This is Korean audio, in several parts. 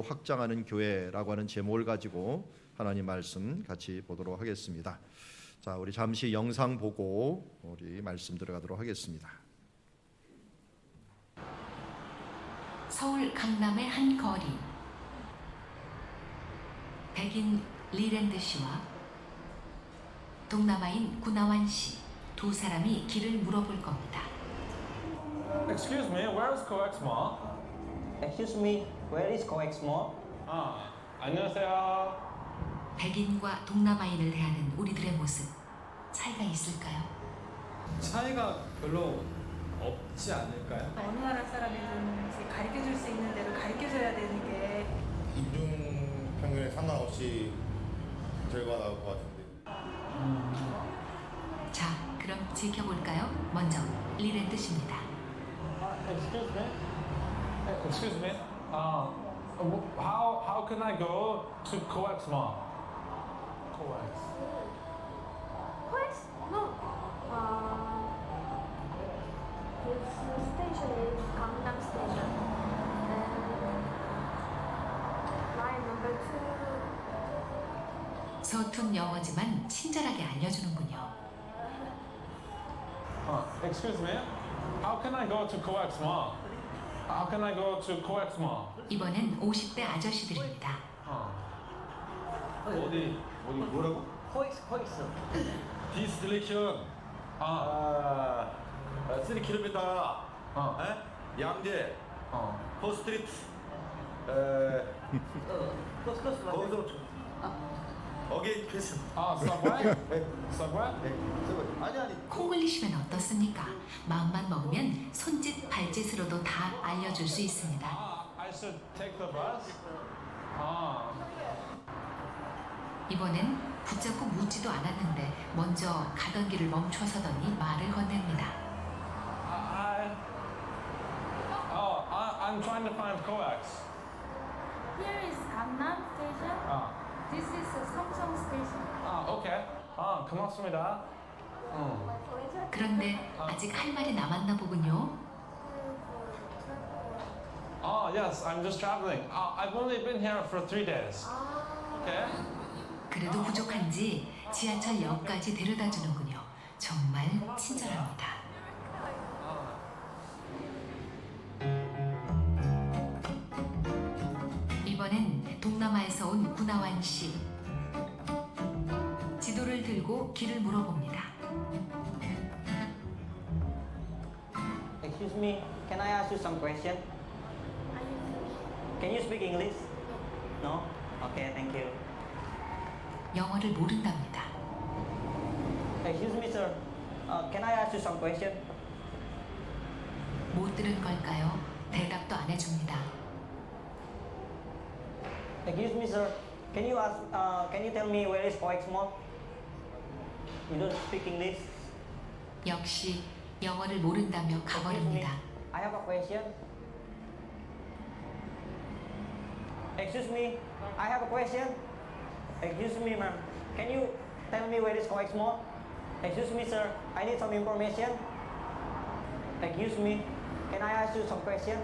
더 확장하는 교회라고 하는 제목을 가지고 하나님 말씀 같이 보도록 하겠습니다. 자, 우리 잠시 영상 보고 우리 말씀 들어가도록 하겠습니다. 서울 강남의 한 거리. 백인 리랜드 씨와 동남아인 구나완 씨 두 사람이 길을 물어볼 겁니다. Excuse me, where is COEX Mall? Excuse me, where is COEX Mall? 안녕하세요. 백인과 동남아인을 대하는 우리들의 모습 차이가 있을까요? 차이가 별로 없지 않을까요? 어느 나라 사람이든 가르쳐줄 수 있는 대로 가르쳐줘야 되는 게 인종 편견에 상관없이 결과 나올 것 같은데. 자, 그럼 지켜볼까요? 먼저 리랜드 씨입니다. Excuse me. Excuse me. How can I go to COEX Mall? COEX. Quest? No. This station is Gangnam Station. And line number 2. 서툰 영어지만 친절하게 알려주는군요. Excuse me. How can I go to COEX Mall? How can I go to COEX Mall? 이번엔 50대 아저씨들입니다. 어디 뭐라고? COEX. 디스틸레이션 3km 양재 포스트리트 거기서 어게인 패스 Subway? Subway? 아니 콩글리시면 어떻습니까? 마음만 먹으면 손짓 발짓으로도 다 알려줄 수 있습니다. I should take the bus? 이번엔 붙잡고 묻지도 않았는데 먼저 가던 길을 멈춰서더니 말을 건넵니다. I'm trying to find COEX. Here is Gangnam Station. This is Samsung Station. Okay. 고맙습니다. 그런데 아직 할 말이 남았나 보군요. Yes, I'm just traveling. I've only been here for 3 days. Okay. 그래도 부족한지 지하철역까지 데려다 주는군요. 정말 친절합니다. 이번엔 동남아에서 온 구나완 씨. 지도를 들고 길을 물어봅니다. Excuse me, can I ask you some question? Can you speak English? No? Okay, thank you. 영어를 모른답니다. Excuse me, sir. Can I ask you some question? 못 들은 걸까요? 대답도 안 해줍니다. Excuse me, sir. Can you tell me where is COEX Mall? You don't speak English. 역시 영어를 모른다며 Excuse me. 가버립니다. I have a question. Excuse me. I have a question. Excuse me, ma'am. Can you tell me where is COEX Mall? Excuse me, sir. I need some information. Excuse me. Can I ask you some question?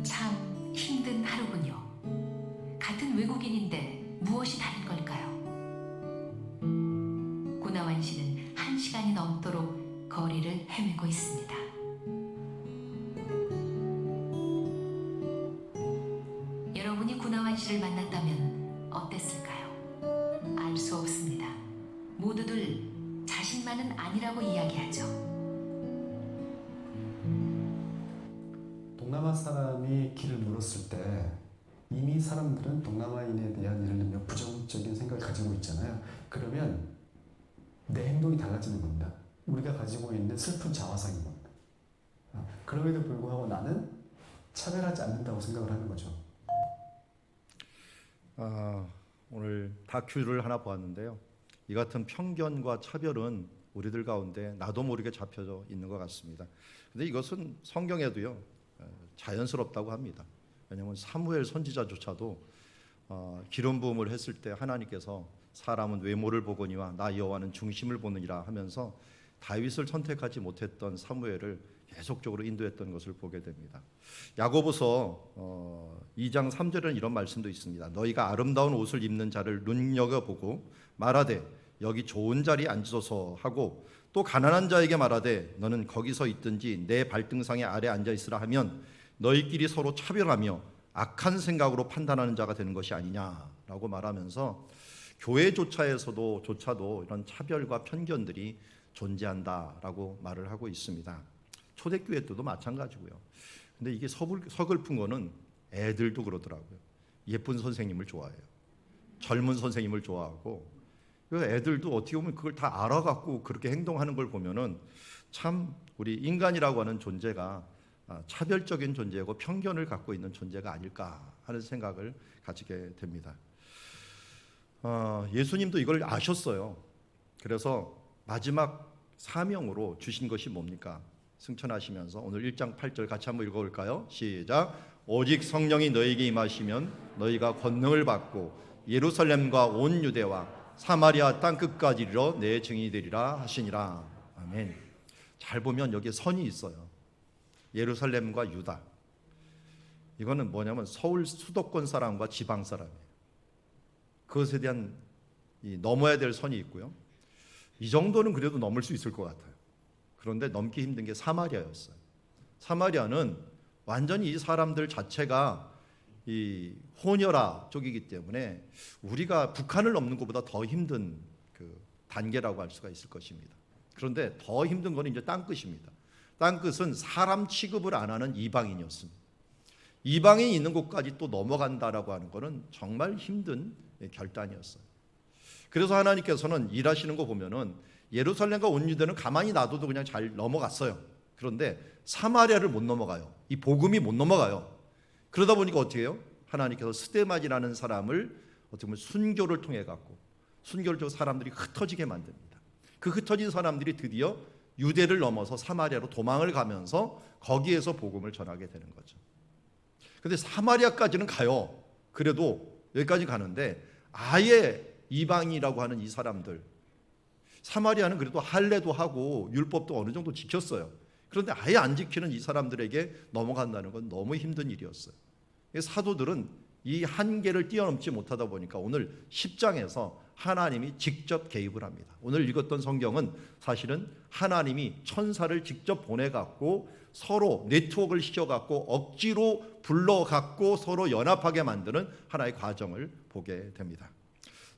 참 힘든 하루군요. 같은 외국인인데 무엇이 다른 걸까요? 구나완 씨는 1시간이 넘도록 거리를 헤매고 있습니다. 여러분이 구나완 씨를 만났다면 어땠을까요? 알 수 없습니다. 모두들 자신만은 아니라고 이야기하죠. 동남아 사람이 길을 물었을 때 이미 사람들은 동남아인에 대한 예를 들면 부정적인 생각을 가지고 있잖아요. 그러면 내 행동이 달라지는 겁니다. 우리가 가지고 있는 슬픈 자화상인 겁니다. 그럼에도 불구하고 나는 차별하지 않는다고 생각을 하는 거죠. 오늘 다큐를 하나 보았는데요. 이 같은 편견과 차별은 우리들 가운데 나도 모르게 잡혀져 있는 것 같습니다. 근데 이것은 성경에도요 자연스럽다고 합니다. 왜냐하면 사무엘 선지자조차도 기름 부음을 했을 때 하나님께서 사람은 외모를 보거니와 나 여호와는 중심을 보느니라 하면서 다윗을 선택하지 못했던 사무엘을 계속적으로 인도했던 것을 보게 됩니다. 야고보서 2장 3절에는 이런 말씀도 있습니다. 너희가 아름다운 옷을 입는 자를 눈여겨보고 말하되 여기 좋은 자리에 앉으소서 하고 또 가난한 자에게 말하되 너는 거기서 있든지 내 발등상에 아래 앉아 있으라 하면 너희끼리 서로 차별하며 악한 생각으로 판단하는 자가 되는 것이 아니냐라고 말하면서 교회조차도 이런 차별과 편견들이 존재한다라고 말을 하고 있습니다. 초대교회 때도 마찬가지고요. 근데 이게 서글픈 거는 애들도 그러더라고요. 예쁜 선생님을 좋아해요. 젊은 선생님을 좋아하고 애들도 어떻게 보면 그걸 다 알아갖고 그렇게 행동하는 걸 보면은 참 우리 인간이라고 하는 존재가 차별적인 존재고 편견을 갖고 있는 존재가 아닐까 하는 생각을 가지게 됩니다. 예수님도 이걸 아셨어요. 그래서 마지막 사명으로 주신 것이 뭡니까? 승천하시면서 오늘 1장 8절 같이 한번 읽어볼까요? 시작. 오직 성령이 너희에게 임하시면 너희가 권능을 받고 예루살렘과 온 유대와 사마리아 땅끝까지 이르러 내 증인이 되리라 하시니라. 아멘. 잘 보면 여기에 선이 있어요. 예루살렘과 유다. 이거는 뭐냐면 서울 수도권 사람과 지방 사람이에요. 그것에 대한 넘어야 될 선이 있고요. 이 정도는 그래도 넘을 수 있을 것 같아요. 그런데 넘기 힘든 게 사마리아였어요. 사마리아는 완전히 이 사람들 자체가 이 호녀라 쪽이기 때문에 우리가 북한을 넘는 것보다 더 힘든 그 단계라고 할 수가 있을 것입니다. 그런데 더 힘든 건 이제 땅끝입니다. 땅끝은 사람 취급을 안 하는 이방인이었습니다. 이방인이 있는 곳까지 또 넘어간다라고 하는 것은 정말 힘든 결단이었어요. 그래서 하나님께서는 일하시는 거 보면은 예루살렘과 온 유대는 가만히 놔둬도 그냥 잘 넘어갔어요. 그런데 사마리아를 못 넘어가요. 이 복음이 못 넘어가요. 그러다 보니까 어떻게 해요? 하나님께서 스데반이라는 사람을 어떻게 보면 순교를 통해 갖고 순교를 통해 사람들이 흩어지게 만듭니다. 그 흩어진 사람들이 드디어 유대를 넘어서 사마리아로 도망을 가면서 거기에서 복음을 전하게 되는 거죠. 그런데 사마리아까지는 가요. 그래도 여기까지 가는데 아예 이방이라고 하는 이 사람들, 사마리아는 그래도 할례도 하고 율법도 어느 정도 지켰어요. 그런데 아예 안 지키는 이 사람들에게 넘어간다는 건 너무 힘든 일이었어요. 사도들은 이 한계를 뛰어넘지 못하다 보니까 오늘 10장에서 하나님이 직접 개입을 합니다. 오늘 읽었던 성경은 사실은 하나님이 천사를 직접 보내갖고 서로 네트워크를 시켜갖고 억지로 불러갖고 서로 연합하게 만드는 하나의 과정을 보게 됩니다.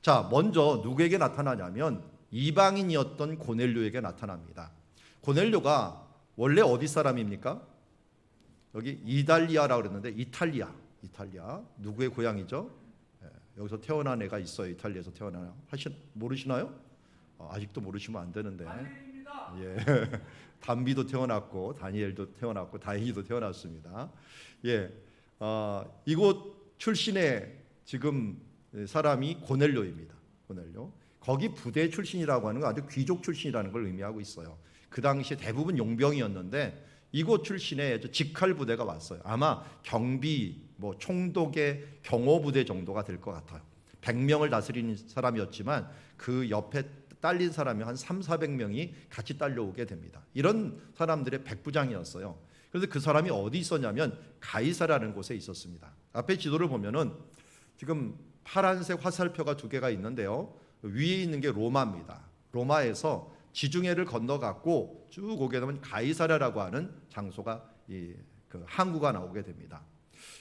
자, 먼저 누구에게 나타나냐면 이방인이었던 고넬료에게 나타납니다. 고넬료가 원래 어디 사람입니까? 여기 이달리아라고 그랬는데 이탈리아 누구의 고향이죠? 여기서 태어난 애가 있어요. 이탈리아에서 태어나요. 모르시나요? 아직도 모르시면 안 되는데. 예. 담비도 태어났고 다니엘도 태어났고 다행히도 태어났습니다. 예. 이곳 출신의 지금 사람이 고넬료입니다. 고넬료. 거기 부대 출신이라고 하는 건 아주 귀족 출신이라는 걸 의미하고 있어요. 그 당시에 대부분 용병이었는데 이곳 출신의 직할 부대가 왔어요. 아마 경비, 총독의 경호부대 정도가 될 것 같아요. 100명을 다스리는 사람이었지만 그 옆에 딸린 사람이 한 300~400명이 같이 딸려오게 됩니다. 이런 사람들의 백부장이었어요. 그래서 그 사람이 어디 있었냐면 가이사라는 곳에 있었습니다. 앞에 지도를 보면은 지금 파란색 화살표가 2개가 있는데요. 위에 있는 게 로마입니다. 로마에서 지중해를 건너갔고 쭉 오게 되면 가이사라라고 하는 장소가 그 항구가 나오게 됩니다.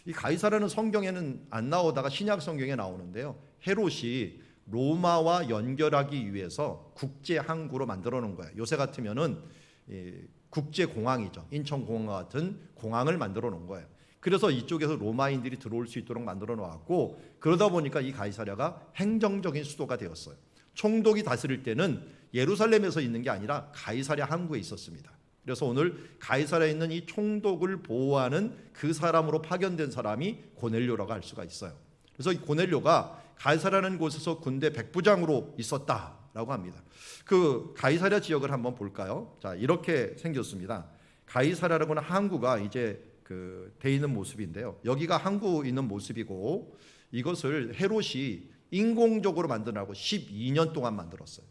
이 가이사라는 성경에는 안 나오다가 신약 성경에 나오는데요. 헤롯이 로마와 연결하기 위해서 국제 항구로 만들어 놓은 거예요. 요새 같으면은 국제 공항이죠. 인천공항과 같은 공항을 만들어 놓은 거예요. 그래서 이쪽에서 로마인들이 들어올 수 있도록 만들어 놓았고 그러다 보니까 이 가이사랴가 행정적인 수도가 되었어요. 총독이 다스릴 때는 예루살렘에서 있는 게 아니라 가이사랴 항구에 있었습니다. 그래서 오늘 가이사랴에 있는 이 총독을 보호하는 그 사람으로 파견된 사람이 고넬료라고 할 수가 있어요. 그래서 이 고넬료가 가이사랴라는 곳에서 군대 백부장으로 있었다라고 합니다. 그 가이사랴 지역을 한번 볼까요? 자, 이렇게 생겼습니다. 가이사랴라고 하는 항구가 이제 돼 있는 모습인데요. 여기가 항구 있는 모습이고 이것을 헤롯이 인공적으로 만들라고 12년 동안 만들었어요.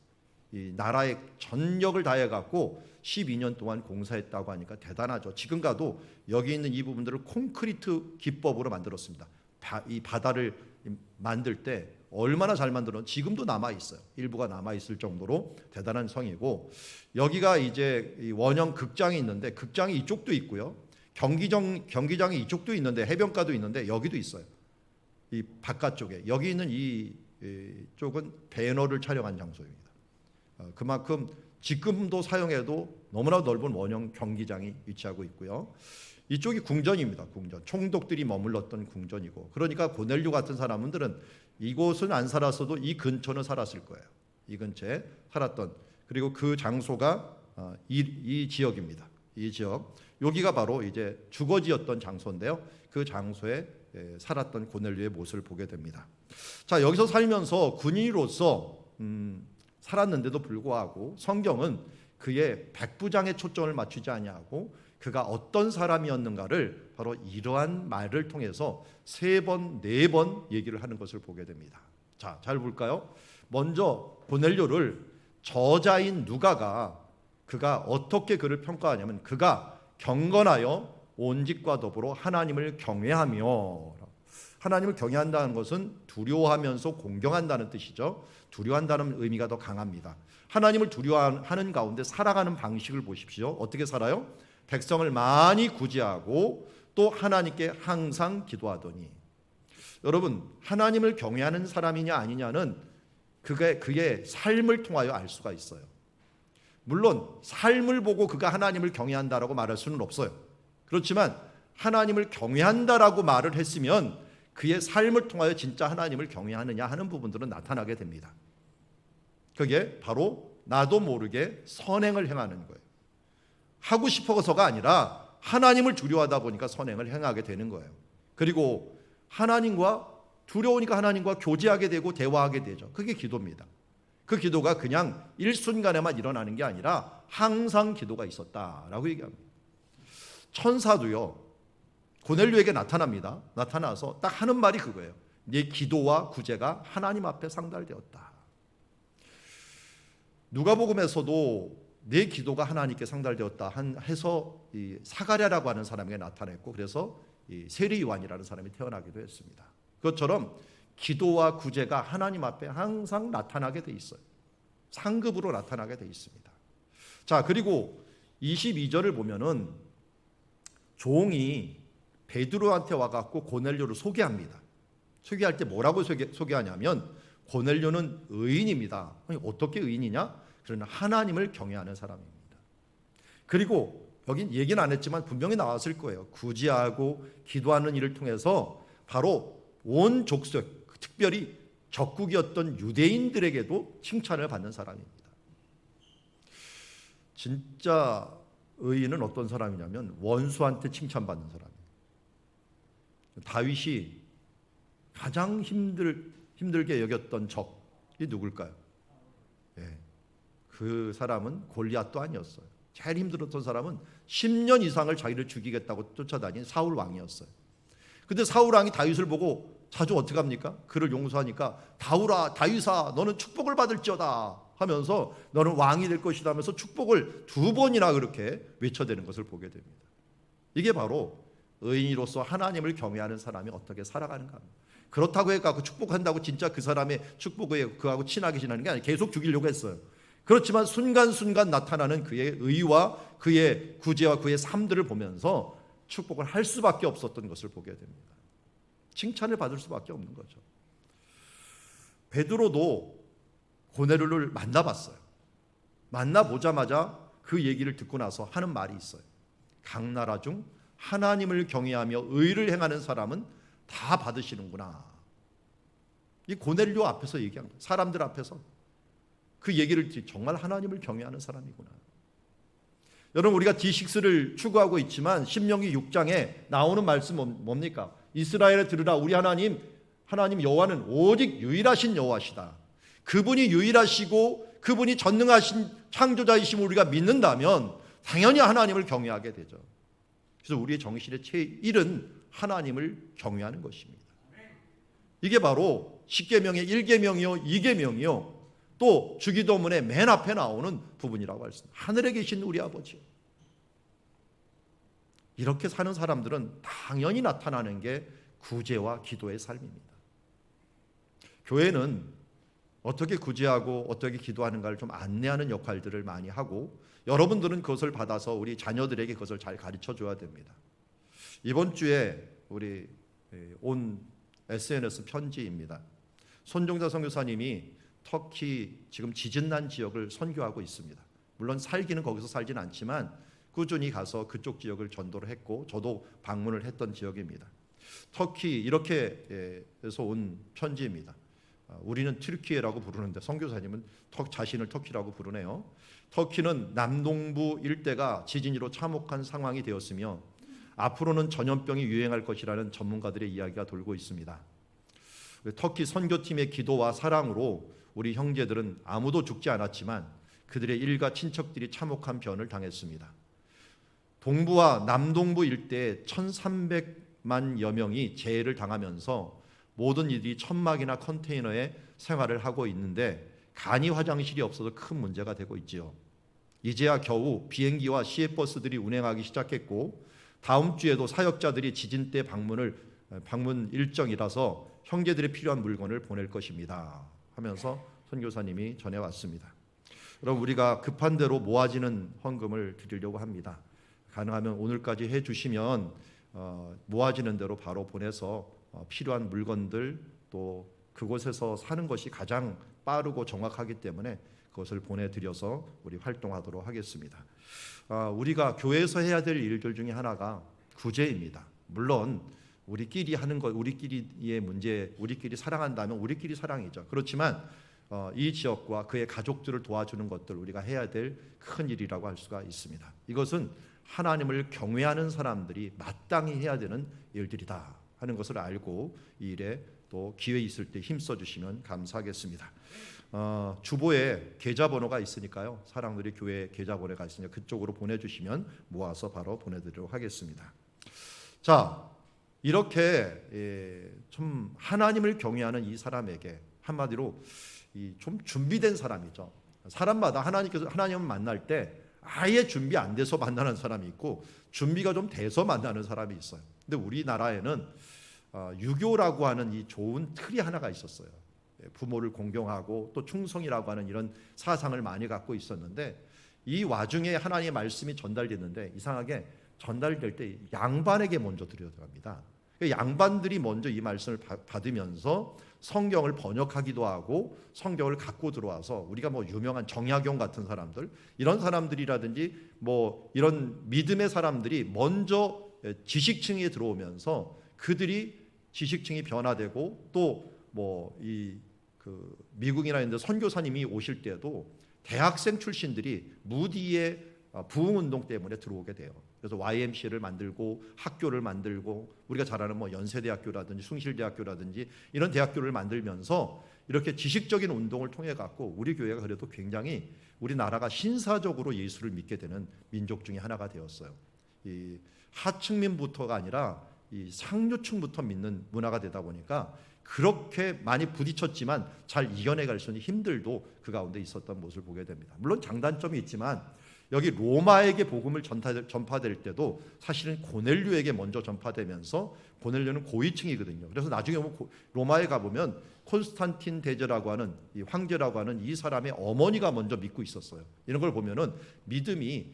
이 나라의 전력을 다해 갖고 12년 동안 공사했다고 하니까 대단하죠. 지금 가도 여기 있는 이 부분들을 콘크리트 기법으로 만들었습니다. 이 바다를 만들 때 얼마나 잘 만들었는지 지금도 남아 있어요. 일부가 남아 있을 정도로 대단한 성이고, 여기가 이제 이 원형 극장이 있는데 극장이 이쪽도 있고요. 경기장이 이쪽도 있는데 해변가도 있는데 여기도 있어요. 이 바깥쪽에 여기 있는 이 쪽은 배너를 촬영한 장소입니다. 그만큼 지금도 사용해도 너무나 넓은 원형 경기장이 위치하고 있고요. 이쪽이 궁전입니다. 궁전. 총독들이 머물렀던 궁전이고, 그러니까 고넬료 같은 사람들은 이곳은 안 살았어도 이 근처는 살았을 거예요. 이 근처에 살았던, 그리고 그 장소가 이 지역입니다. 이 지역. 여기가 바로 이제 주거지였던 장소인데요. 그 장소에 살았던 고넬료의 모습을 보게 됩니다. 자, 여기서 살면서 군인으로서 살았는데도 불구하고 성경은 그의 백부장에 초점을 맞추지 아니하고 그가 어떤 사람이었는가를 바로 이러한 말을 통해서 3번, 4번 얘기를 하는 것을 보게 됩니다. 자, 잘 볼까요? 먼저 고넬료를 저자인 누가가 그가 어떻게 그를 평가하냐면, 그가 경건하여 온 집과 더불어 하나님을 경외하며, 하나님을 경외한다는 것은 두려워하면서 공경한다는 뜻이죠. 두려워한다는 의미가 더 강합니다. 하나님을 두려워하는 가운데 살아가는 방식을 보십시오. 어떻게 살아요? 백성을 많이 구제하고 또 하나님께 항상 기도하더니. 여러분, 하나님을 경외하는 사람이냐 아니냐는 그의 삶을 통하여 알 수가 있어요. 물론 삶을 보고 그가 하나님을 경외한다라고 말할 수는 없어요. 그렇지만 하나님을 경외한다라고 말을 했으면 그의 삶을 통하여 진짜 하나님을 경외하느냐 하는 부분들은 나타나게 됩니다. 그게 바로 나도 모르게 선행을 행하는 거예요. 하고 싶어서가 아니라 하나님을 두려워하다 보니까 선행을 행하게 되는 거예요. 그리고 하나님과 두려우니까 하나님과 교제하게 되고 대화하게 되죠. 그게 기도입니다. 그 기도가 그냥 일순간에만 일어나는 게 아니라 항상 기도가 있었다라고 얘기합니다. 천사도요, 고넬료에게 나타납니다. 나타나서 딱 하는 말이 그거예요. 네 기도와 구제가 하나님 앞에 상달되었다. 누가복음에서도 내 기도가 하나님께 상달되었다 해서 이 사가랴라고 하는 사람에게 나타냈고, 그래서 이 세리 요한이라는 사람이 태어나기도 했습니다. 그것처럼 기도와 구제가 하나님 앞에 항상 나타나게 돼 있어요. 상급으로 나타나게 돼 있습니다. 자, 그리고 22절을 보면은 종이 베드로한테 와갖고 고넬료를 소개합니다. 소개할 때 뭐라고 소개하냐면, 고넬료는 의인입니다. 아니, 어떻게 의인이냐? 그러나 하나님을 경외하는 사람입니다. 그리고 여긴 얘기는 안 했지만 분명히 나왔을 거예요. 구제하고 기도하는 일을 통해서 바로 온 족속, 특별히 적국이었던 유대인들에게도 칭찬을 받는 사람입니다. 진짜 의인은 어떤 사람이냐면 원수한테 칭찬받는 사람이에요. 다윗이 가장 힘들게 여겼던 적이 누굴까요? 그 사람은 골리앗도 아니었어요. 제일 힘들었던 사람은 10년 이상을 자기를 죽이겠다고 쫓아다닌 사울 왕이었어요. 근데 사울 왕이 다윗을 보고 자주 어떻게 합니까? 그를 용서하니까 다윗아 너는 축복을 받을지어다 하면서 너는 왕이 될 것이다 하면서 축복을 2번이나 그렇게 외쳐대는 것을 보게 됩니다. 이게 바로 의인으로서 하나님을 경외하는 사람이 어떻게 살아가는가 합니다. 그렇다고 해서 축복한다고 진짜 그 사람의 축복에 그하고 친하게 지내는 게 아니에요. 계속 죽이려고 했어요. 그렇지만 순간순간 나타나는 그의 의와 그의 구제와 그의 삶들을 보면서 축복을 할 수밖에 없었던 것을 보게 됩니다. 칭찬을 받을 수밖에 없는 거죠. 베드로도 고넬료를 만나봤어요. 만나보자마자 그 얘기를 듣고 나서 하는 말이 있어요. 각 나라 중 하나님을 경외하며 의를 행하는 사람은 다 받으시는구나. 이 고넬료 앞에서 얘기한 거예요. 사람들 앞에서 그 얘기를 정말 하나님을 경외하는 사람이구나. 여러분, 우리가 D6를 추구하고 있지만 신명기 6장에 나오는 말씀 뭡니까? 이스라엘에 들으라, 우리 하나님 여호와는 오직 유일하신 여호와시다. 그분이 유일하시고 그분이 전능하신 창조자이심을 우리가 믿는다면 당연히 하나님을 경외하게 되죠. 그래서 우리의 정신의 제1은 하나님을 경외하는 것입니다. 이게 바로 10계명의 1계명이요 2계명이요 또 주기도문의 맨 앞에 나오는 부분이라고 할 수 있습니다. 하늘에 계신 우리 아버지요. 이렇게 사는 사람들은 당연히 나타나는 게 구제와 기도의 삶입니다. 교회는 어떻게 구제하고 어떻게 기도하는가를 좀 안내하는 역할들을 많이 하고, 여러분들은 그것을 받아서 우리 자녀들에게 그것을 잘 가르쳐 줘야 됩니다. 이번 주에 우리 온 SNS 편지입니다. 손종자 선교사님이 터키 지금 지진 난 지역을 선교하고 있습니다. 물론 살기는 거기서 살진 않지만 꾸준히 가서 그쪽 지역을 전도를 했고, 저도 방문을 했던 지역입니다. 터키 이렇게 해서 온 편지입니다. 우리는 튀르키예라고 부르는데 선교사님은 자신을 터키라고 부르네요. 터키는 남동부 일대가 지진으로 참혹한 상황이 되었으며 앞으로는 전염병이 유행할 것이라는 전문가들의 이야기가 돌고 있습니다. 터키 선교팀의 기도와 사랑으로 우리 형제들은 아무도 죽지 않았지만 그들의 일가 친척들이 참혹한 변을 당했습니다. 동부와 남동부 일대에 1,300만여 명이 재해를 당하면서 모든 이들이 천막이나 컨테이너에 생활을 하고 있는데 간이 화장실이 없어서 큰 문제가 되고 있지요. 이제야 겨우 비행기와 시외버스들이 운행하기 시작했고 다음 주에도 사역자들이 지진 때 방문 일정이라서 형제들이 필요한 물건을 보낼 것입니다 하면서 선교사님이 전해왔습니다. 그럼 우리가 급한 대로 모아지는 헌금을 드리려고 합니다. 가능하면 오늘까지 해주시면 모아지는 대로 바로 보내서 필요한 물건들 또 그곳에서 사는 것이 가장 빠르고 정확하기 때문에 그것을 보내드려서 우리 활동하도록 하겠습니다. 우리가 교회에서 해야 될 일들 중에 하나가 구제입니다. 물론 우리끼리 하는 것, 우리끼리의 문제, 우리끼리 사랑한다면 우리끼리 사랑이죠. 그렇지만 이 지역과 그의 가족들을 도와주는 것들 우리가 해야 될 큰 일이라고 할 수가 있습니다. 이것은 하나님을 경외하는 사람들이 마땅히 해야 되는 일들이다 하는 것을 알고 이 일에 또 기회 있을 때 힘써 주시면 감사하겠습니다. 주보에 계좌번호가 있으니까요. 사랑들이 교회 계좌번호가 있으니까 그쪽으로 보내주시면 모아서 바로 보내드리도록 하겠습니다. 자, 이렇게 좀 하나님을 경외하는 이 사람에게 한마디로 좀 준비된 사람이죠. 사람마다 하나님을 만날 때 아예 준비 안 돼서 만나는 사람이 있고 준비가 좀 돼서 만나는 사람이 있어요. 근데 우리나라에는 유교라고 하는 이 좋은 틀이 하나가 있었어요. 부모를 공경하고 또 충성이라고 하는 이런 사상을 많이 갖고 있었는데 이 와중에 하나님의 말씀이 전달됐는데 이상하게 전달될 때 양반에게 먼저 들어갑니다. 양반들이 먼저 이 말씀을 받으면서 성경을 번역하기도 하고 성경을 갖고 들어와서 우리가 뭐 유명한 정약용 같은 사람들 이런 사람들이라든지 뭐 이런 믿음의 사람들이 먼저 지식층에 들어오면서 그들이 지식층이 변화되고 또 뭐 미국이나 이런 데 선교사님이 오실 때도 대학생 출신들이 무디의 부흥운동 때문에 들어오게 돼요. 그래서 YMCA를 만들고 학교를 만들고 우리가 잘 아는 뭐 연세대학교라든지 숭실대학교라든지 이런 대학교를 만들면서 이렇게 지식적인 운동을 통해 갖고 우리 교회가 그래도 굉장히 우리나라가 신사적으로 예수를 믿게 되는 민족 중에 하나가 되었어요. 이 하층민부터가 아니라 이 상류층부터 믿는 문화가 되다 보니까 그렇게 많이 부딪혔지만 잘 이겨내갈 수 있는 힘들도 그 가운데 있었던 모습을 보게 됩니다. 물론 장단점이 있지만 여기 로마에게 복음을 전파될 때도 사실은 고넬료에게 먼저 전파되면서 고넬료는 고위층이거든요. 그래서 나중에 로마에 가보면 콘스탄틴 대제라고 하는 이 황제라고 하는 이 사람의 어머니가 먼저 믿고 있었어요. 이런 걸 보면은 믿음이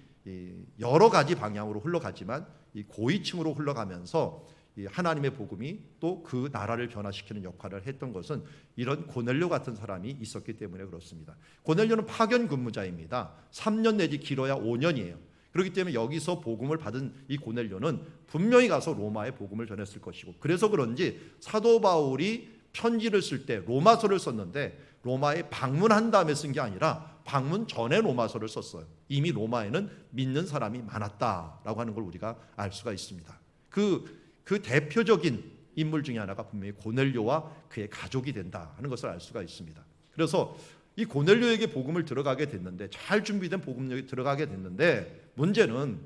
여러 가지 방향으로 흘러가지만 이 고위층으로 흘러가면서 이 하나님의 복음이 또 그 나라를 변화시키는 역할을 했던 것은 이런 고넬료 같은 사람이 있었기 때문에 그렇습니다. 고넬료는 파견 근무자입니다. 3년 내지 길어야 5년이에요. 그렇기 때문에 여기서 복음을 받은 이 고넬료는 분명히 가서 로마에 복음을 전했을 것이고 그래서 그런지 사도 바울이 편지를 쓸 때 로마서를 썼는데 로마에 방문한 다음에 쓴 게 아니라 방문 전에 로마서를 썼어요. 이미 로마에는 믿는 사람이 많았다라고 하는 걸 우리가 알 수가 있습니다. 그 대표적인 인물 중에 하나가 분명히 고넬료와 그의 가족이 된다 하는 것을 알 수가 있습니다. 그래서 이 고넬료에게 복음을 들어가게 됐는데 잘 준비된 복음력이 들어가게 됐는데 문제는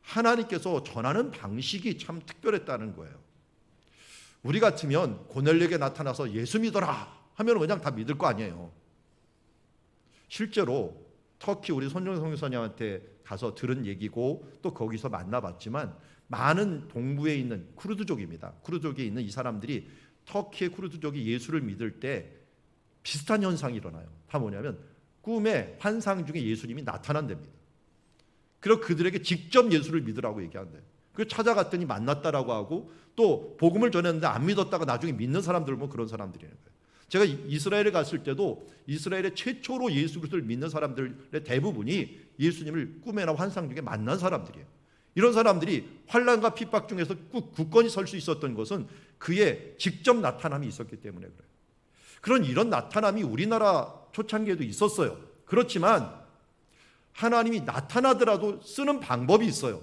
하나님께서 전하는 방식이 참 특별했다는 거예요. 우리 같으면 고넬료에게 나타나서 예수 믿어라 하면 그냥 다 믿을 거 아니에요. 실제로 터키 우리 손정성 선생님한테 가서 들은 얘기고 또 거기서 만나봤지만 많은 동부에 있는 쿠르드족입니다. 쿠르드족에 있는 이 사람들이 터키의 쿠르드족이 예수를 믿을 때 비슷한 현상이 일어나요. 다 뭐냐면 꿈에 환상 중에 예수님이 나타난답니다. 그리고 그들에게 직접 예수를 믿으라고 얘기한대요. 그 찾아갔더니 만났다라고 하고 또 복음을 전했는데 안 믿었다가 나중에 믿는 사람들 뭐 그런 사람들이라는 거예요. 제가 이스라엘에 갔을 때도 이스라엘의 최초로 예수 그리스도를 믿는 사람들의 대부분이 예수님을 꿈이나 환상 중에 만난 사람들이에요. 이런 사람들이 환난과 핍박 중에서 굳건히 설 수 있었던 것은 그의 직접 나타남이 있었기 때문에 그래요. 그런 이런 나타남이 우리나라 초창기에도 있었어요. 그렇지만 하나님이 나타나더라도 쓰는 방법이 있어요.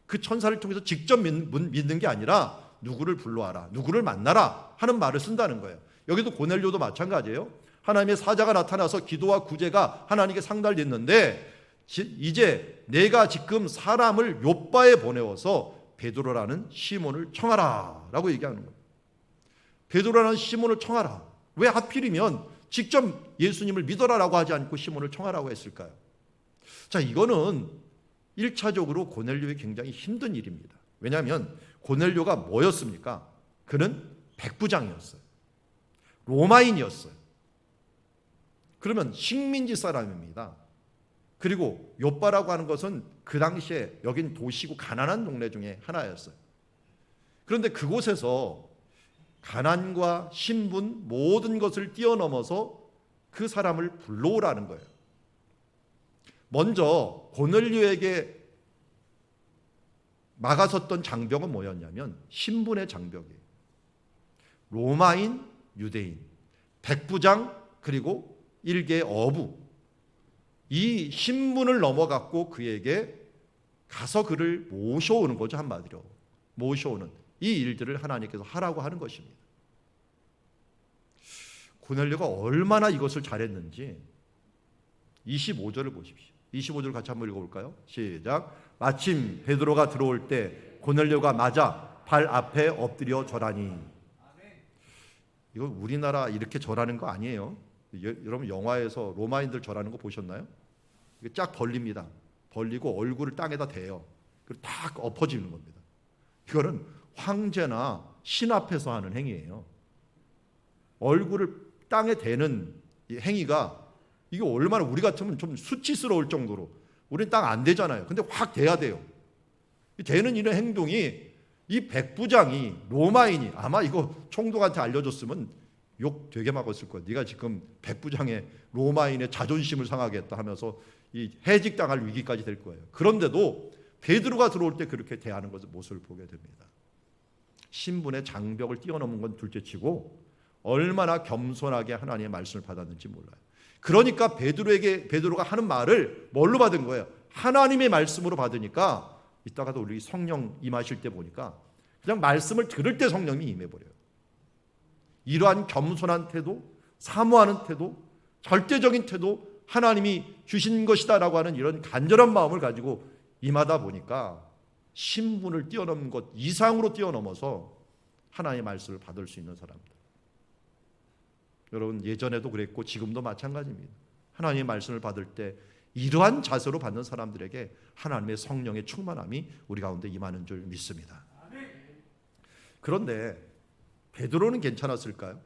그 천사를 통해서 직접 믿는 게 아니라 누구를 불러와라, 누구를 만나라 하는 말을 쓴다는 거예요. 여기도 고넬료도 마찬가지예요. 하나님의 사자가 나타나서 기도와 구제가 하나님께 상달됐는데 이제 내가 지금 사람을 욥바에 보내어서 베드로라는 시몬을 청하라 라고 얘기하는 거예요. 베드로라는 시몬을 청하라. 왜 하필이면 직접 예수님을 믿어라라고 하지 않고 시몬을 청하라고 했을까요? 자, 이거는 1차적으로 고넬료에 굉장히 힘든 일입니다. 왜냐하면 고넬료가 뭐였습니까? 그는 백부장이었어요. 로마인이었어요. 그러면 식민지 사람입니다. 그리고 욥바라고 하는 것은 그 당시에 여긴 도시고 가난한 동네 중에 하나였어요. 그런데 그곳에서 가난과 신분 모든 것을 뛰어넘어서 그 사람을 불러오라는 거예요. 먼저 고넬료에게 막아섰던 장벽은 뭐였냐면 신분의 장벽이에요. 로마인, 유대인, 백부장 그리고 일개의 어부, 이 신분을 넘어갔고 그에게 가서 그를 모셔오는 거죠. 한마디로 모셔오는 이 일들을 하나님께서 하라고 하는 것입니다. 고넬료가 얼마나 이것을 잘했는지 25절을 보십시오. 25절 같이 한번 읽어볼까요? 시작. 마침 베드로가 들어올 때 고넬료가 맞아 발 앞에 엎드려 절하니. 이거 우리나라 이렇게 절하는 거 아니에요. 여러분 영화에서 로마인들 절하는 거 보셨나요? 이게 쫙 벌립니다. 벌리고 얼굴을 땅에다 대요. 그리고 딱 엎어지는 겁니다. 이거는 황제나 신 앞에서 하는 행위예요. 얼굴을 땅에 대는 이 행위가 이게 얼마나 우리 같으면 좀 수치스러울 정도로 우리는 땅 안 대잖아요. 근데 확 대야 돼요. 대는 이런 행동이 이 백부장이 로마인이 아마 이거 총독한테 알려줬으면 욕 되게 먹었을 거예요. 네가 지금 백부장의 로마인의 자존심을 상하게 했다 하면서 이 해직당할 위기까지 될 거예요. 그런데도 베드로가 들어올 때 그렇게 대하는 것을 모습을 보게 됩니다. 신분의 장벽을 뛰어넘은 건 둘째치고 얼마나 겸손하게 하나님의 말씀을 받았는지 몰라요. 그러니까 베드로가 하는 말을 뭘로 받은 거예요? 하나님의 말씀으로 받으니까 이따가도 우리 성령 임하실 때 보니까 그냥 말씀을 들을 때 성령이 임해버려요. 이러한 겸손한 태도, 사모하는 태도, 절대적인 태도, 하나님이 주신 것이다라고 하는 이런 간절한 마음을 가지고 임하다 보니까 신분을 뛰어넘는 것 이상으로 뛰어넘어서 하나님의 말씀을 받을 수 있는 사람들. 여러분 예전에도 그랬고 지금도 마찬가지입니다. 하나님의 말씀을 받을 때 이러한 자세로 받는 사람들에게 하나님의 성령의 충만함이 우리 가운데 임하는 줄 믿습니다. 그런데 베드로는 괜찮았을까요?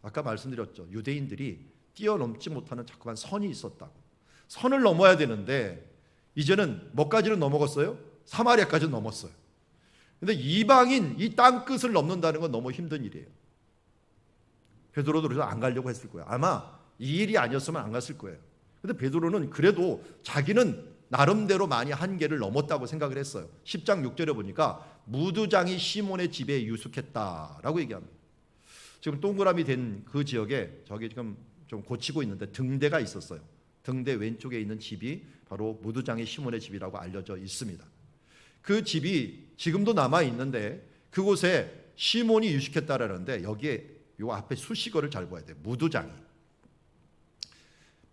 아까 말씀드렸죠. 유대인들이 뛰어넘지 못하는 자꾸만 선이 있었다고. 선을 넘어야 되는데 이제는 뭐까지는 넘어갔어요? 사마리아까지는 넘었어요. 근데 이방인 이 땅 끝을 넘는다는 건 너무 힘든 일이에요. 베드로도 그래서 안 가려고 했을 거예요. 아마 이 일이 아니었으면 안 갔을 거예요. 근데 베드로는 그래도 자기는 나름대로 많이 한계를 넘었다고 생각을 했어요. 10장 6절에 보니까 무두장이 시몬의 집에 유숙했다라고 얘기합니다. 지금 동그라미 된 그 지역에 저기 지금 좀 고치고 있는데 등대가 있었어요. 등대 왼쪽에 있는 집이 바로 무두장이 시몬의 집이라고 알려져 있습니다. 그 집이 지금도 남아 있는데 그곳에 시몬이 유숙했다라는데 여기에 요 앞에 수식어를 잘 봐야 돼요. 무두장이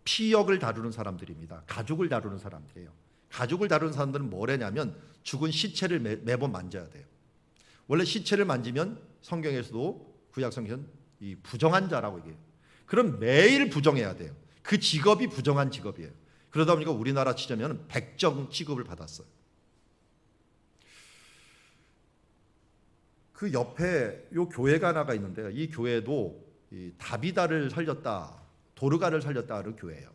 피역을 다루는 사람들입니다. 가죽을 다루는 사람들이에요. 가죽을 다루는 사람들은 뭐래냐면 죽은 시체를 매번 만져야 돼요. 원래 시체를 만지면 성경에서도 구약 성경은 이 부정한 자라고 얘기해요. 그럼 매일 부정해야 돼요. 그 직업이 부정한 직업이에요. 그러다 보니까 우리나라 치자면 백정 취급을 받았어요. 그 옆에 요 교회가 하나가 있는데요. 이 교회도 이 다비다를 살렸다, 도르가를 살렸다는 교회예요.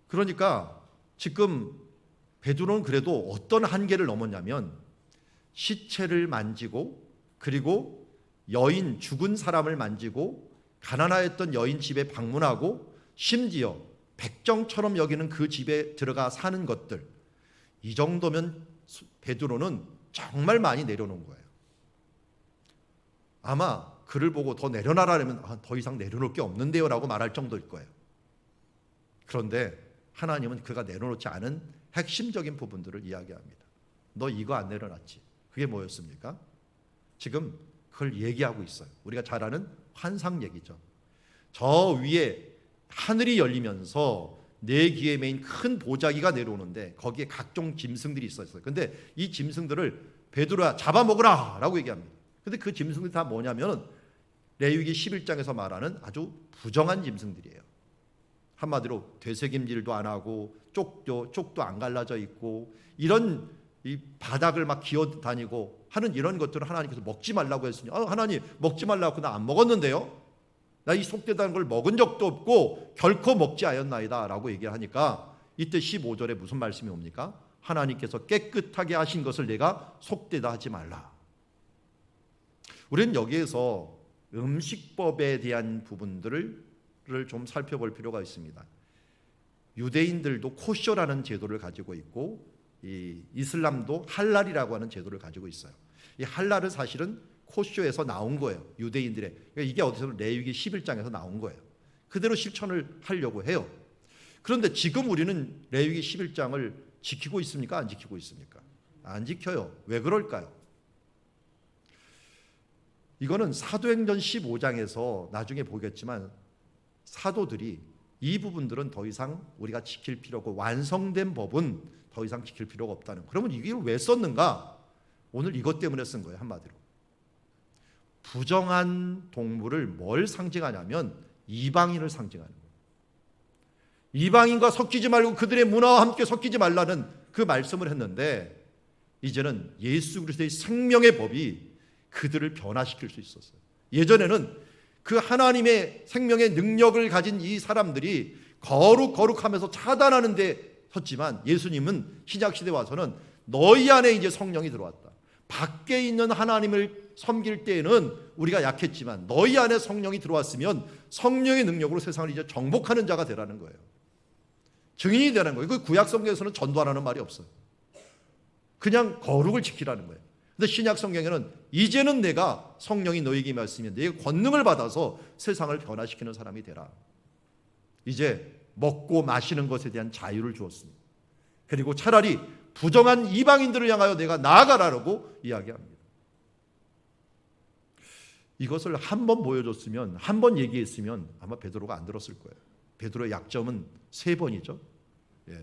그러니까 지금 베드로는 그래도 어떤 한계를 넘었냐면 시체를 만지고 그리고 여인 죽은 사람을 만지고 가난하였던 여인 집에 방문하고 심지어 백정처럼 여기는 그 집에 들어가 사는 것들, 이 정도면 베드로는 정말 많이 내려놓은 거예요. 아마 그를 보고 더 내려놔라면 더 이상 내려놓을 게 없는데요 라고 말할 정도일 거예요. 그런데 하나님은 그가 내려놓지 않은 핵심적인 부분들을 이야기합니다. 너 이거 안 내려놨지? 그게 뭐였습니까? 지금 그걸 얘기하고 있어요. 우리가 잘 아는 환상 얘기죠. 저 위에 하늘이 열리면서 내 귀에 메인 큰 보자기가 내려오는데 거기에 각종 짐승들이 있었어요. 근데 이 짐승들을 베드로야 잡아먹으라 라고 얘기합니다. 근데 그 짐승들이 다 뭐냐면 레위기 11장에서 말하는 아주 부정한 짐승들이에요. 한마디로 되새김질도 안 하고 쪽도 안 갈라져 있고 이런 이 바닥을 막 기어 다니고 하는 이런 것들을 하나님께서 먹지 말라고 했으니 하나님 먹지 말라고 나 안 먹었는데요. 나 이 속되다는 걸 먹은 적도 없고 결코 먹지 않았나이다 라고 얘기하니까 이때 15절에 무슨 말씀이 옵니까? 하나님께서 깨끗하게 하신 것을 내가 속되다 하지 말라. 우리는 여기에서 음식법에 대한 부분들을 좀 살펴볼 필요가 있습니다. 유대인들도 코셔라는 제도를 가지고 있고 이 이슬람도 할랄이라고 하는 제도를 가지고 있어요. 이 할랄은 사실은 코쇼에서 나온 거예요. 유대인들의. 그러니까 이게 어디서 레위기 11장에서 나온 거예요. 그대로 실천을 하려고 해요. 그런데 지금 우리는 레위기 11장을 지키고 있습니까? 안 지키고 있습니까? 안 지켜요. 왜 그럴까요? 이거는 사도행전 15장에서 나중에 보겠지만 사도들이 이 부분들은 더 이상 우리가 지킬 필요가 없고 완성된 법은 더 이상 지킬 필요가 없다는. 그러면 이게 왜 썼는가? 오늘 이것 때문에 쓴 거예요. 한마디로. 부정한 동물을 뭘 상징하냐면 이방인을 상징하는 거예요. 이방인과 섞이지 말고 그들의 문화와 함께 섞이지 말라는 그 말씀을 했는데 이제는 예수 그리스도의 생명의 법이 그들을 변화시킬 수 있었어요. 예전에는 그 하나님의 생명의 능력을 가진 이 사람들이 거룩하면서 차단하는 데 섰지만 예수님은 신약시대에 와서는 너희 안에 이제 성령이 들어왔다. 밖에 있는 하나님을 섬길 때에는 우리가 약했지만 너희 안에 성령이 들어왔으면 성령의 능력으로 세상을 이제 정복하는 자가 되라는 거예요. 증인이 되는 거예요. 그 구약 성경에서는 전도하라는 말이 없어요. 그냥 거룩을 지키라는 거예요. 근데 신약 성경에는 이제는 내가 성령이 너에게 임하시면 내가 권능을 받아서 세상을 변화시키는 사람이 되라. 이제 먹고 마시는 것에 대한 자유를 주었습니다. 그리고 차라리 부정한 이방인들을 향하여 내가 나아가라고 이야기합니다. 이것을 한 번 보여줬으면, 한 번 얘기했으면 아마 베드로가 안 들었을 거예요. 베드로의 약점은 3번이죠.